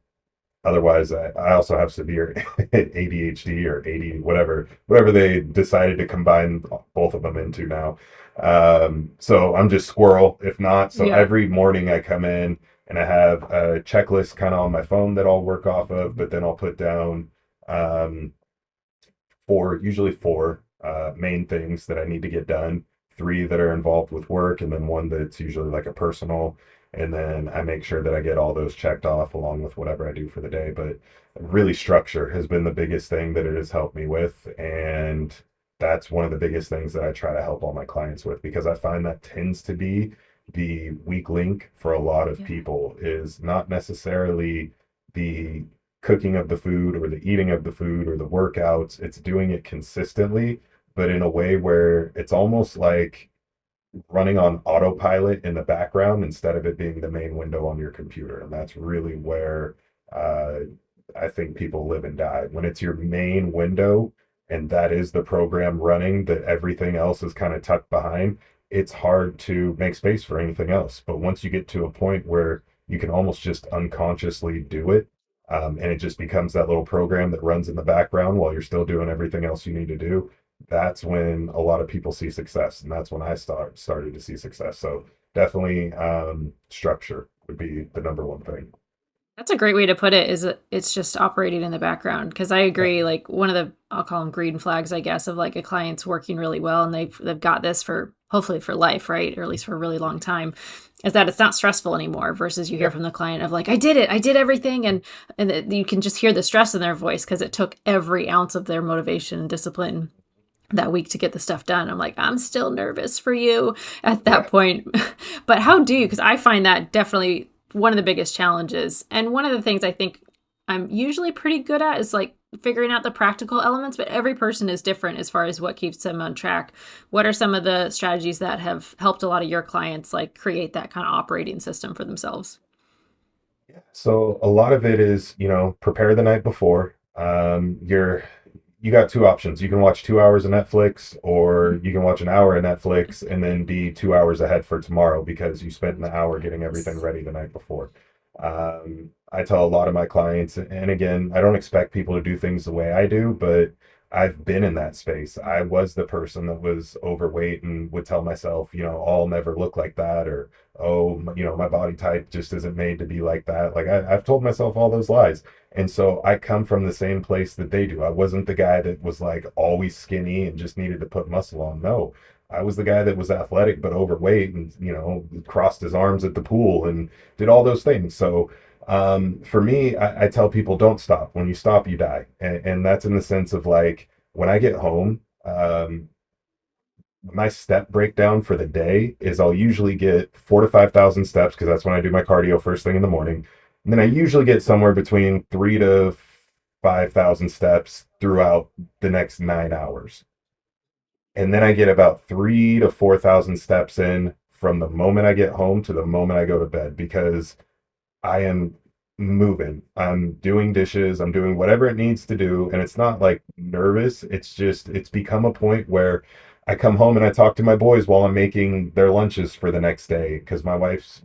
Otherwise, I also have severe ADHD or AD, whatever they decided to combine both of them into now. So I'm just squirrel, if not. So Yeah. every morning I come in and I have a checklist kind of on my phone that I'll work off of, but then I'll put down um, usually four main things that I need to get done, three that are involved with work, and then one that's usually like a personal. And then I make sure that I get all those checked off along with whatever I do for the day. But really, structure has been the biggest thing that it has helped me with. And that's one of the biggest things that I try to help all my clients with, because I find that tends to be the weak link for a lot of Yeah. people, is not necessarily the cooking of the food or the eating of the food or the workouts. It's doing it consistently, but in a way where it's almost like running on autopilot in the background instead of it being the main window on your computer. And that's really where uh, I think people live and die. When it's your main window and that is the program running, that everything else is kind of tucked behind, it's hard to make space for anything else. But once you get to a point where you can almost just unconsciously do it, and it just becomes that little program that runs in the background while you're still doing everything else you need to do, that's when a lot of people see success, and that's when I started to see success. So definitely, structure would be the number one thing. That's a great way to put it, is it's just operating in the background. Because I Yep. agree, like one of the, I'll call them green flags, I guess, of like a client's working really well and they've got this for hopefully for life, right? Or at least for a really long time, is that it's not stressful anymore versus you hear Yep. from the client of like, I did it, I did everything. And you can just hear the stress in their voice because it took every ounce of their motivation and discipline that week to get the stuff done. I'm like, I'm still nervous for you at that Yeah. point. But how do you, because I find that definitely one of the biggest challenges. And one of the things I think I'm usually pretty good at is like figuring out the practical elements, but every person is different as far as what keeps them on track. What are some of the strategies that have helped a lot of your clients like create that kind of operating system for themselves? So a lot of it is, prepare the night before. You got two options. You can watch 2 hours of Netflix, or you can watch an hour of Netflix and then be 2 hours ahead for tomorrow because you spent an hour getting everything Yes. ready the night before. I tell a lot of my clients, and again, I don't expect people to do things the way I do, but I've been in that space. I was the person that was overweight and would tell myself, "Oh, I'll never look like that," or "Oh, my body type just isn't made to be like that." Like I've told myself all those lies. And so I come from the same place that they do. I wasn't the guy that was like always skinny and just needed to put muscle on. No, I was the guy that was athletic but overweight and, crossed his arms at the pool and did all those things. So for me, I tell people don't stop. When you stop, you die. And that's in the sense of like when I get home, my step breakdown for the day is I'll usually get 4 to 5 thousand steps because that's when I do my cardio first thing in the morning. And then I usually get somewhere between 3 to 5 thousand steps throughout the next 9 hours. And then I get about 3 to 4 thousand steps in from the moment I get home to the moment I go to bed, because I am moving. I'm doing dishes. I'm doing whatever it needs to do. And it's not like nervous. It's just, it's become a point where I come home and I talk to my boys while I'm making their lunches for the next day. Cause my wife's,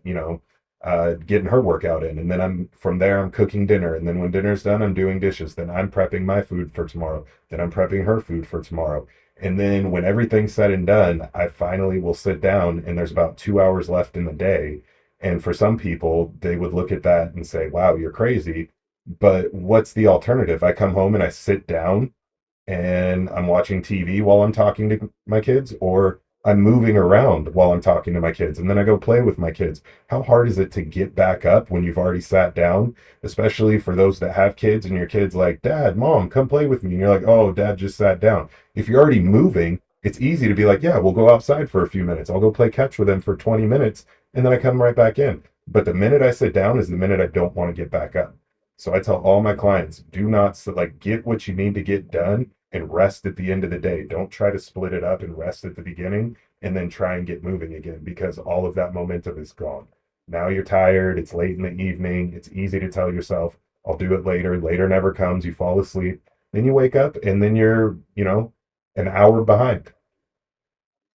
getting her workout in. And then from there, I'm cooking dinner. And then when dinner's done, I'm doing dishes. Then I'm prepping my food for tomorrow. Then I'm prepping her food for tomorrow. And then when everything's said and done, I finally will sit down and there's about 2 hours left in the day. And for some people, they would look at that and say, wow, you're crazy. But what's the alternative? I come home and I sit down and I'm watching TV while I'm talking to my kids, or I'm moving around while I'm talking to my kids, and then I go play with my kids. How hard is it to get back up when you've already sat down, especially for those that have kids and your kids like, Dad, Mom, come play with me. And you're like, oh, Dad just sat down. If you're already moving, it's easy to be like, yeah, we'll go outside for a few minutes. I'll go play catch with them for 20 minutes, and then I come right back in. But the minute I sit down is the minute I don't want to get back up. So I tell all my clients, do not like get what you need to get done and rest at the end of the day. Don't try to split it up and rest at the beginning and then try and get moving again because all of that momentum is gone. Now you're tired. It's late in the evening. It's easy to tell yourself, I'll do it later. Later never comes. You fall asleep. Then you wake up and then you're, an hour behind.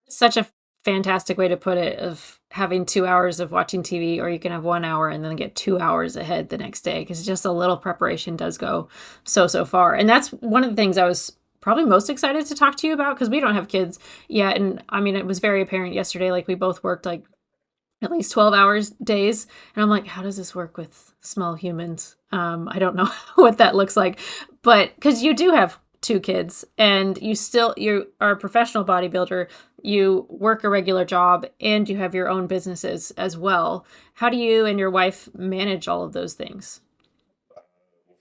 Such a fantastic way to put it, of having 2 hours of watching TV, or you can have 1 hour and then get 2 hours ahead the next day, because just a little preparation does go so far. And that's one of the things I was probably most excited to talk to you about, because we don't have kids yet. And I mean, it was very apparent yesterday, like we both worked like at least 12 hours days. And I'm like, how does this work with small humans? I don't know what that looks like, but because you do have two kids and you are a professional bodybuilder, you work a regular job, and you have your own businesses as well. How do you and your wife manage all of those things?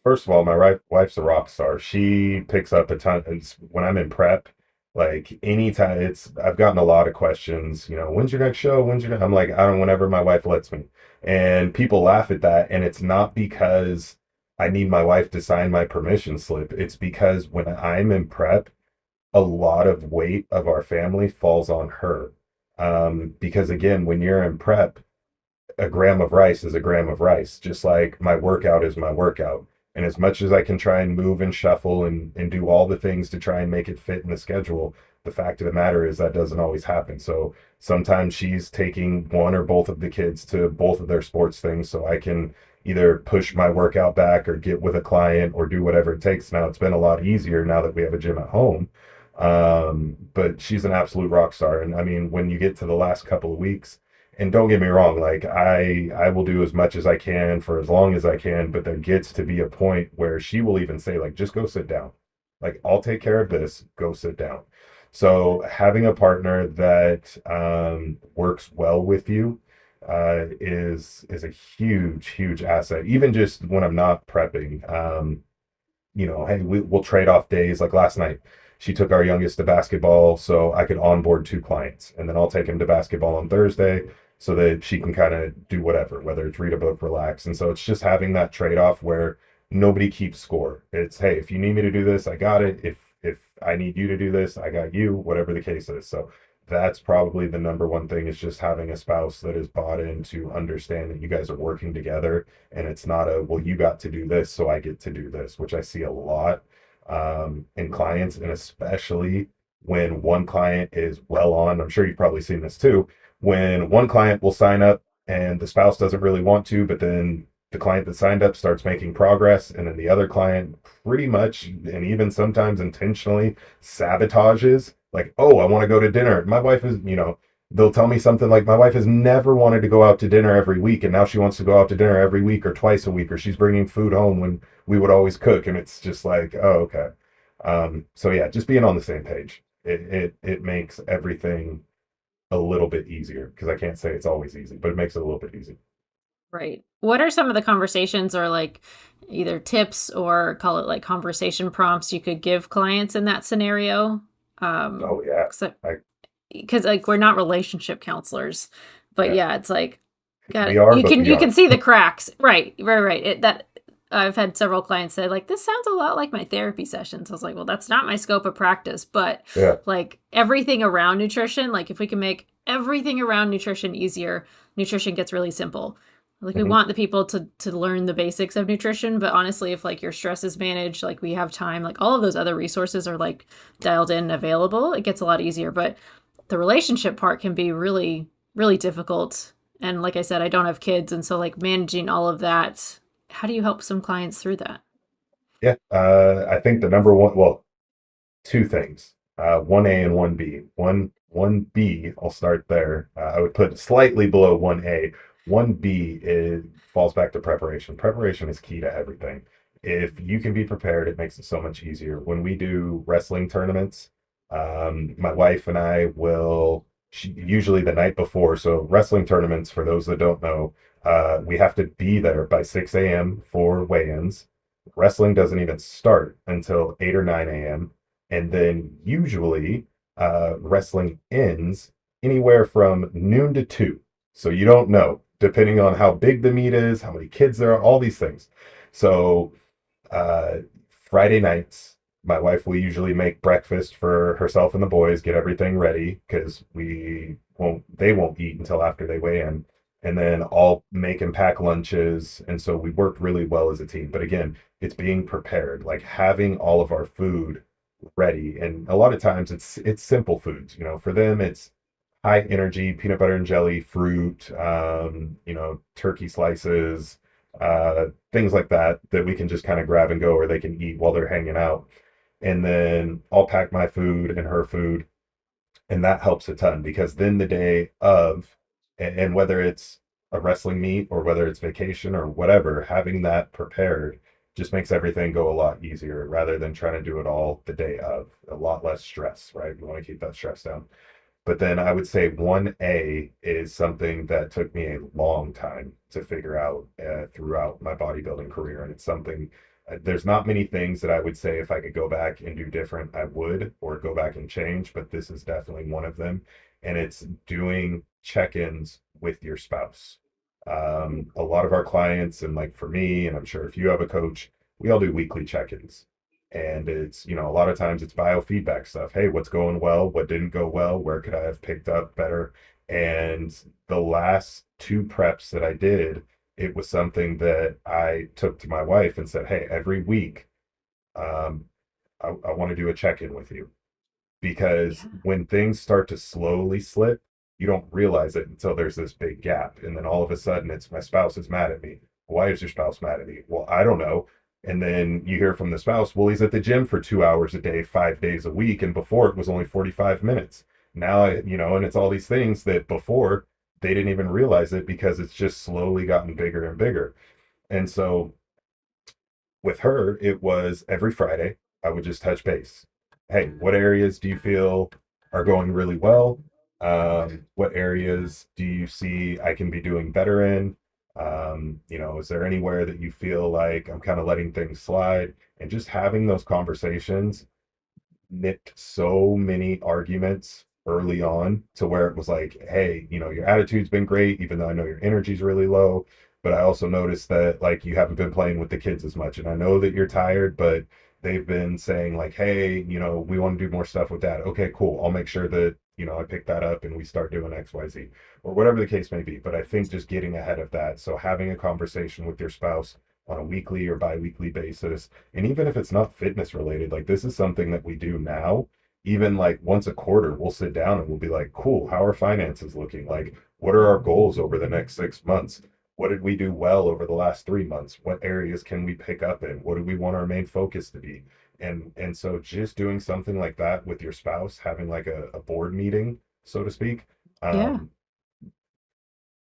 First of all, my wife's a rock star. She picks up a ton. When I'm in prep, like anytime I've gotten a lot of questions, when's your next show? I'm like, I don't, whenever my wife lets me. And people laugh at that. And it's not because I need my wife to sign my permission slip. It's because when I'm in prep, a lot of weight of our family falls on her. Because again, when you're in prep, a gram of rice is a gram of rice, just like my workout is my workout. And as much as I can try and move and shuffle and do all the things to try and make it fit in the schedule, the fact of the matter is that doesn't always happen. So sometimes she's taking one or both of the kids to both of their sports things so I can either push my workout back or get with a client or do whatever it takes. Now it's been a lot easier now that we have a gym at home. But she's an absolute rock star. And I mean, when you get to the last couple of weeks, and don't get me wrong, like I will do as much as I can for as long as I can, but there gets to be a point where she will even say, like, just go sit down. Like, I'll take care of this, go sit down. So having a partner that works well with you is a huge asset. Even just when I'm not prepping, hey, we'll trade off days. Like last night, she took our youngest to basketball so I could onboard two clients, and then I'll take him to basketball on Thursday so that she can kind of do whatever, whether it's read a book, relax. And so it's just having that trade-off where nobody keeps score. It's, hey, if you need me to do this, I got it. If I need you to do this, I got you, whatever the case is. So that's probably the number one thing, is just having a spouse that is bought in to understand that you guys are working together, and it's not a, well, you got to do this, so I get to do this, which I see a lot in clients, and especially when one client is well on. I'm sure you've probably seen this too, when one client will sign up and the spouse doesn't really want to, but then the client that signed up starts making progress, and then the other client pretty much, and even sometimes intentionally, sabotages, like, oh, I want to go to dinner. My wife is, they'll tell me something like, my wife has never wanted to go out to dinner every week, and now she wants to go out to dinner every week or twice a week, or she's bringing food home when we would always cook. And it's just like, oh, okay. So yeah, just being on the same page, it makes everything a little bit easier, because I can't say it's always easy, but it makes it a little bit easy. Right. What are some of the conversations, or like either tips, or call it like conversation prompts, you could give clients in that scenario? Oh yeah. Because like we're not relationship counselors, but yeah, it's like, we God, are, you can see the cracks. Right. That I've had several clients say, like, this sounds a lot like my therapy sessions. I was like, well, that's not my scope of practice, but yeah. like everything around nutrition, like if we can make everything around nutrition easier, nutrition gets really simple. Like we want the people to learn the basics of nutrition, but honestly, if like your stress is managed, like we have time, like all of those other resources are like dialed in and available, it gets a lot easier. But the relationship part can be really, really difficult. And like I said, I don't have kids. And so, like, managing all of that, how do you help some clients through that? Yeah, I think the number one, well, two things, 1A and 1B. 1B, I'll start there. I would put slightly below 1A. 1B is falls back to preparation. Preparation is key to everything. If you can be prepared, it makes it so much easier. When we do wrestling tournaments, my wife and I will usually the night before. So wrestling tournaments, for those that don't know, we have to be there by 6 a.m. for weigh-ins. Wrestling doesn't even start until 8 or 9 a.m. And then usually wrestling ends anywhere from noon to 2. So you don't know, depending on how big the meet is, how many kids there are, all these things. So uh, Friday nights, my wife will usually make breakfast for herself and the boys, get everything ready because they won't eat until after they weigh in. And then I'll make and pack lunches. And so we work really well as a team. But again, it's being prepared, like having all of our food ready. And a lot of times it's simple foods. For them it's high energy peanut butter and jelly, fruit, turkey slices, things like that we can just kind of grab and go, or they can eat while they're hanging out. And then I'll pack my food and her food, and that helps a ton because then the day of, and whether it's a wrestling meet or whether it's vacation or whatever, having that prepared just makes everything go a lot easier rather than trying to do it all the day of. A lot less stress, right? We want to keep that stress down. But then I would say 1A is something that took me a long time to figure out throughout my bodybuilding career. And it's something, there's not many things that I would say if I could go back and do different, I would, or go back and change, but this is definitely one of them. And it's doing check ins with your spouse. A lot of our clients, and like for me, and I'm sure if you have a coach, we all do weekly check ins. And it's, a lot of times it's biofeedback stuff. Hey, what's going well? What didn't go well? Where could I have picked up better? And the last two preps that I did, it was something that I took to my wife and said, hey, every week, um, I want to do a check in with you because Yeah. when things start to slowly slip, you don't realize it until there's this big gap. And then all of a sudden, it's my spouse is mad at me. Why is your spouse mad at me? Well, I don't know. And then you hear from the spouse, well, he's at the gym for 2 hours a day, 5 days a week. And before it was only 45 minutes. Now, and it's all these things that before they didn't even realize it because it's just slowly gotten bigger and bigger. And so with her, it was every Friday, I would just touch base. Hey, what areas do you feel are going really well? What areas do you see I can be doing better in? Is there anywhere that you feel like I'm kind of letting things slide? And just having those conversations nipped so many arguments early on to where it was like, hey, your attitude's been great, even though I know your energy's really low. But I also noticed that like you haven't been playing with the kids as much. And I know that you're tired, but they've been saying like, hey, we want to do more stuff with that. Okay, cool. I'll make sure that, I pick that up and we start doing XYZ or whatever the case may be. But I think just getting ahead of that. So having a conversation with your spouse on a weekly or bi-weekly basis, and even if it's not fitness related, like this is something that we do now. Even like once a quarter, we'll sit down and we'll be like, cool, how are finances looking? Like, what are our goals over the next 6 months? What did we do well over the last 3 months? What areas can we pick up in? What do we want our main focus to be? And so just doing something like that with your spouse, having like a board meeting, so to speak, Yeah. um,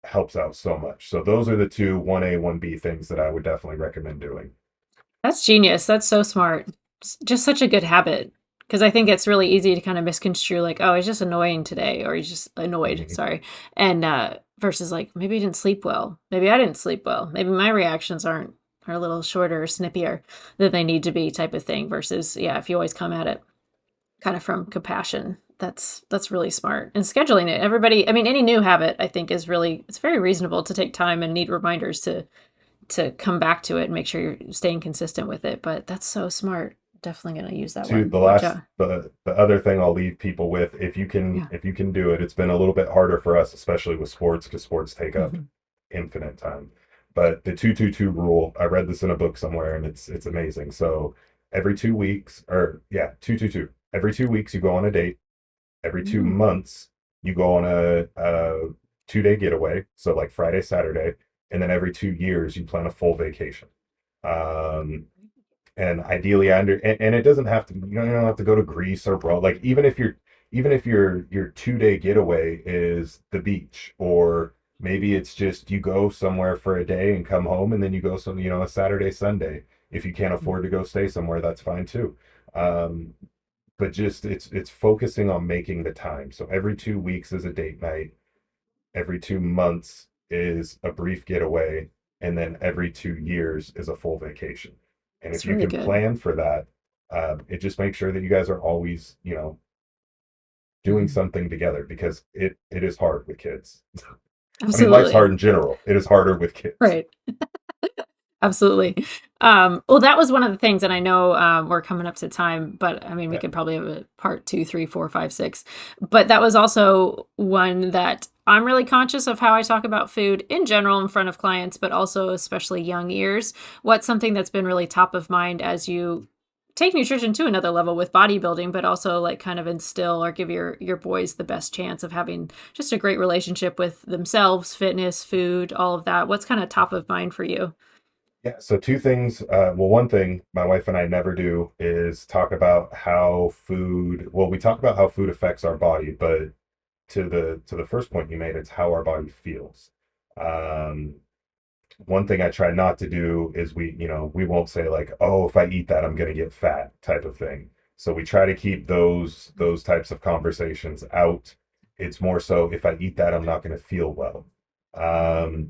helps out so much. So those are the two 1A, 1B things that I would definitely recommend doing. That's genius. That's so smart. Just such a good habit. Because I think it's really easy to kind of misconstrue, like, oh, he's just annoying today, or he's just annoyed, Mhm. sorry. And versus like, maybe he didn't sleep well. Maybe I didn't sleep well. Maybe my reactions are a little shorter or snippier than they need to be, type of thing. Versus, yeah, if you always come at it kind of from compassion, that's really smart. And scheduling it, everybody, I mean, any new habit, I think is really, it's very reasonable to take time and need reminders to come back to it and make sure you're staying consistent with it. But that's so smart. Definitely going to use that To one. the Watch last out. the other thing I'll leave people with, Yeah. if you can do it, it's been a little bit harder for us, especially with sports, because sports take up Hmm. infinite time. But the 222 rule, I read this in a book somewhere and it's amazing. So every 2 weeks, or yeah, 222. Every 2 weeks you go on a date. Every two Mm. months you go on a 2-day getaway, so like Friday, Saturday, and then every 2 years you plan a full vacation. Um, and ideally and it doesn't have to, you don't have to go to Greece or Rome. Like even if your 2-day getaway is the beach, or maybe it's just you go somewhere for a day and come home, and then you go some, a Saturday, Sunday. If you can't afford to go stay somewhere, that's fine too. Um, but just it's focusing on making the time. So every 2 weeks is a date night, every 2 months is a brief getaway, and then every 2 years is a full vacation. And if It's you really can good. plan for that, it just makes sure that you guys are always, doing Mhm. something together, because it is hard with kids. I mean, life's Absolutely. hard in general. It is harder with kids. Right. Absolutely. Well, that was one of the things, and I know we're coming up to time, but I mean, we Yeah. could probably have a part two, three, four, five, six. But that was also one that I'm really conscious of how I talk about food in general in front of clients, but also especially young ears. What's something that's been really top of mind as you take nutrition to another level with bodybuilding, but also like kind of instill or give your boys the best chance of having just a great relationship with themselves, fitness, food, all of that. What's kind of top of mind for you? Yeah, so two things. Well, one thing my wife and I never do is talk about how food, well, we talk about how food affects our body, but to the first point you made, it's how our body feels. Um, One thing I try not to do is we won't say like, oh, if I eat that, I'm gonna get fat type of thing. So we try to keep those types of conversations out. It's more so, if I eat that, I'm not gonna feel well.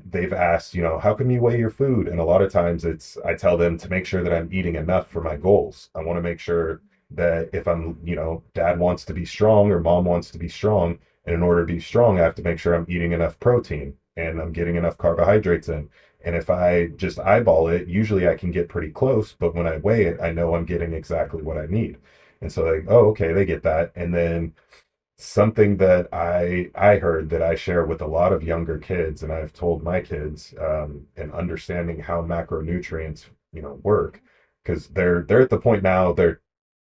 They've asked, how come you weigh your food? And a lot of times I tell them to make sure that I'm eating enough for my goals. I want to make sure that if dad wants to be strong or mom wants to be strong, and in order to be strong, I have to make sure I'm eating enough protein and I'm getting enough carbohydrates in. And if I just eyeball it, usually I can get pretty close, but when I weigh it, I know I'm getting exactly what I need. And so like, oh, okay, they get that. And then something that I heard that I share with a lot of younger kids, and I've told my kids, and understanding how macronutrients, work, because they're at the point now, they're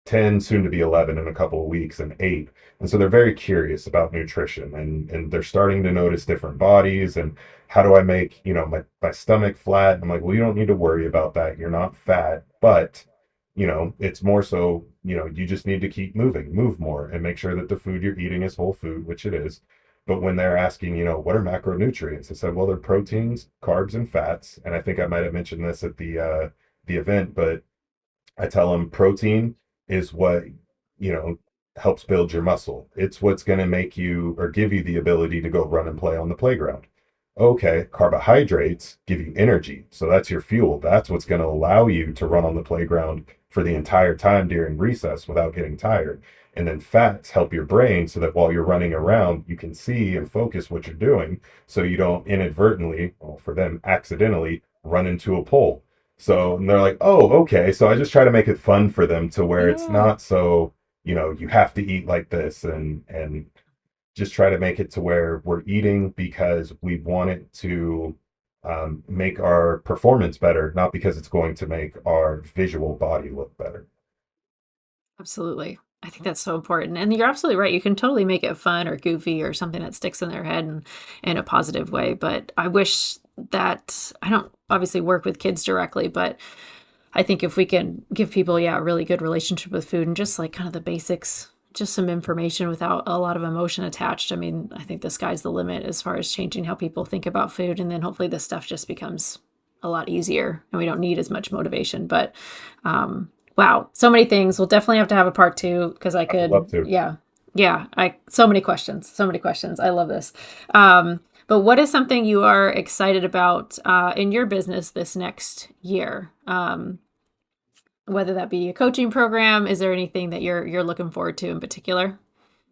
10, soon to be 11 in a couple of weeks, and 8. And so they're very curious about nutrition, and they're starting to notice different bodies, and how do I make, my stomach flat? I'm like, well, you don't need to worry about that. You're not fat, but it's more so, you just need to keep moving, move more, and make sure that the food you're eating is whole food, which it is. But when they're asking, what are macronutrients? I said, well, they're proteins, carbs, and fats. And I think I might have mentioned this at the event, but I tell them protein is what, you know, helps build your muscle. It's what's going to make you or give you the ability to go run and play on the playground. Okay, carbohydrates give you energy. So that's your fuel. That's what's going to allow you to run on the playground for the entire time during recess without getting tired. And then fats help your brain so that while you're running around, you can see and focus what you're doing so you don't inadvertently, well, for them, accidentally run into a pole. So, and they're like, oh, okay. So I just try to make it fun for them to where it's Yeah, not so, you have to eat like this, and just try to make it to where we're eating because we want it to make our performance better, not because it's going to make our visual body look better. absolutely. I think that's so important. And you're absolutely right. You can totally make it fun or goofy or something that sticks in their head and in a positive way. But I wish that I don't obviously work with kids directly, but I think if we can give people, yeah, a really good relationship with food and just like kind of the basics, just some information without a lot of emotion attached. I mean, I think the sky's the limit as far as changing how people think about food. And then hopefully this stuff just becomes a lot easier and we don't need as much motivation. But wow, so many things. We'll definitely have to have a part two because I I would love could, to. yeah, yeah. So many questions, so many questions. I love this. But what is something you are excited about in your business this next year? Whether that be a coaching program, is there anything that you're looking forward to in particular?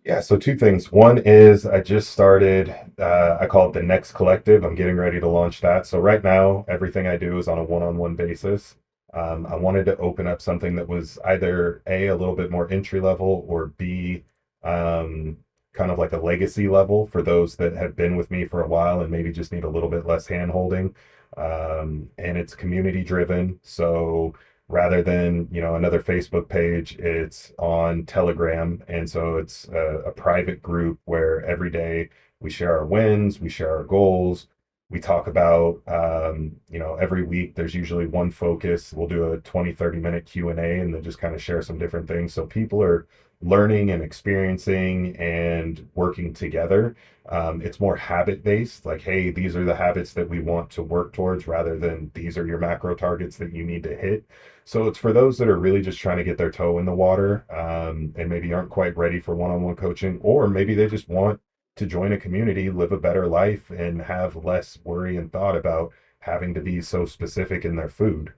Yeah, so two things. One is I just started, I call it the Next Collective. I'm getting ready to launch that. So right now, everything I do is on a one-on-one basis. I wanted to open up something that was either A, a little bit more entry level, or B, um, kind of like a legacy level for those that have been with me for a while and maybe just need a little bit less hand holding. And it's community driven. So rather than, another Facebook page. It's on Telegram. And so it's a private group where every day we share our wins, we share our goals. We talk about, every week there's usually one focus. We'll do a 20-30 minute Q&A and then just kind of share some different things. So people are learning and experiencing and working together. It's more habit based, like, hey, these are the habits that we want to work towards rather than these are your macro targets that you need to hit. So it's for those that are really just trying to get their toe in the water, and maybe aren't quite ready for one-on-one coaching, or maybe they just want to join a community, live a better life, and have less worry and thought about having to be so specific in their food.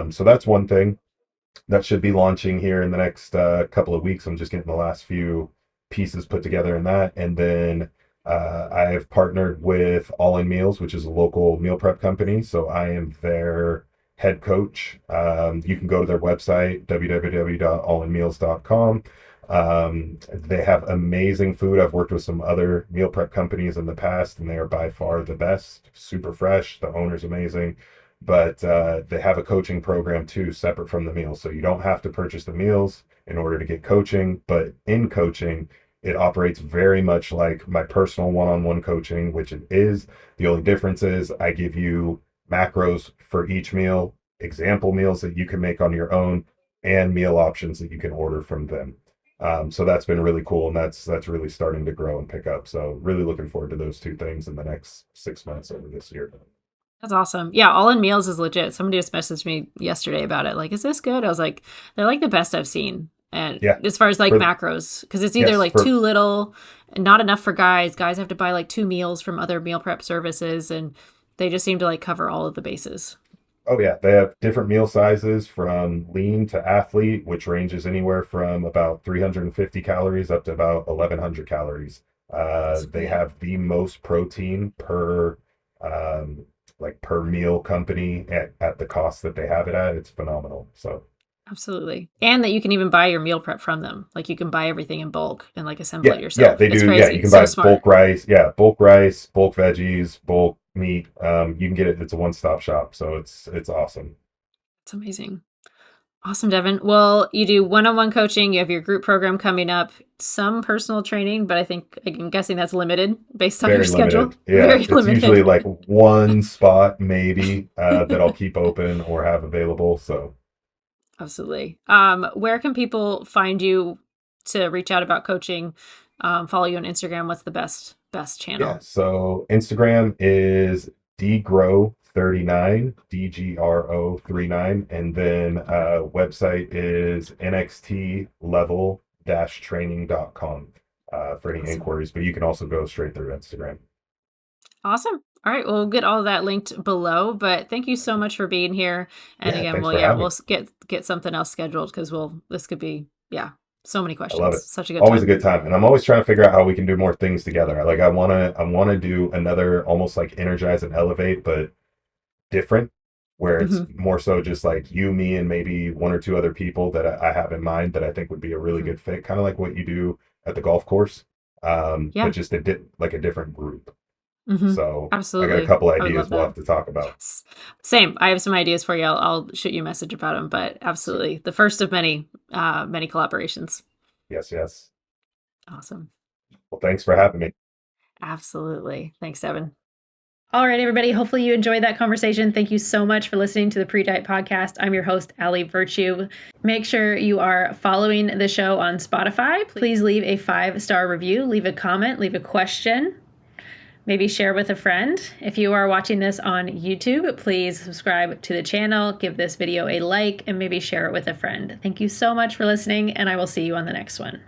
So that's one thing that should be launching here in the next couple of weeks. I'm just getting the last few pieces put together in that. And then I've partnered with All In Meals, which is a local meal prep company. So I am their head coach. You can go to their website, www.allinmeals.com. They have amazing food. I've worked with some other meal prep companies in the past, and they are by far the best. Super fresh. The owner's amazing. But they have a coaching program too, separate from the meals. So you don't have to purchase the meals in order to get coaching. But in coaching, it operates very much like my personal one-on-one coaching, which it is. The only difference is I give you macros for each meal, example meals that you can make on your own, and meal options that you can order from them. So that's been really cool, and that's really starting to grow and pick up. So really looking forward to those two things in the next 6 months over this year. That's awesome. Yeah, All In Meals is legit. Somebody just messaged me yesterday about it. Like, is this good? I was like, they're like the best I've seen. And Yeah, as far as like for macros, because it's either yes, like for too little and not enough for guys. Guys have to buy like two meals from other meal prep services, and they just seem to like cover all of the bases. Oh yeah, they have different meal sizes from lean to athlete, which ranges anywhere from about 350 calories up to about 1100 calories. They Sweet. have the most protein per um, per meal company at the cost that they have it at. It's phenomenal. So Absolutely. And that you can even buy your meal prep from them. Like you can buy everything in bulk and like assemble it yeah, yourself. they It's do. Yeah, you crazy. can So buy smart. bulk rice. Yeah, bulk rice, bulk veggies, bulk meat. You can get it. It's a one-stop shop. So it's awesome. It's amazing. Awesome, Devon. Well, you do one-on-one coaching. You have your group program coming up, some personal training, but I'm guessing that's limited based on your Very schedule. limited. Yeah, Very it's usually limited. like one spot maybe that I'll keep open or have available. So Absolutely. Where can people find you to reach out about coaching? Follow you on Instagram. What's the best yeah, channel? so Instagram is dgro39, DGRO39, and then Okay. website is nxtlevel-training.com for any Awesome. inquiries, but you can also go straight through Instagram. Awesome. All right. We'll get all of that linked below, but thank you so much for being here. And Yeah, again, thanks well, for yeah, having we'll me. get something else scheduled because this could be, yeah, so many I love questions. it. Such a good Always a time. good time. And I'm always trying to figure out how we can do more things together. Like I wanna do another almost like energize and elevate, but different, where it's Hmm. more so just like you, me, and maybe one or two other people that I have in mind that I think would be a really Hmm. good fit, kind of like what you do at the golf course. But Yeah. just like a different group. Hmm. So I got a Absolutely. couple I would ideas love we'll that. have to talk about. Yes. Same. I have some ideas for you. I'll shoot you a message about them, but Sweet. absolutely. The first of many collaborations. Yes, yes. Awesome. Well, thanks for having me. Absolutely. Thanks, Devin. All right, everybody. Hopefully, you enjoyed that conversation. Thank you so much for listening to the Pre Diet Podcast. I'm your host, Allie Virtue. Make sure you are following the show on Spotify. Please leave a 5-star review, leave a comment, leave a question, maybe share with a friend. If you are watching this on YouTube, please subscribe to the channel, give this video a like, and maybe share it with a friend. Thank you so much for listening, and I will see you on the next one.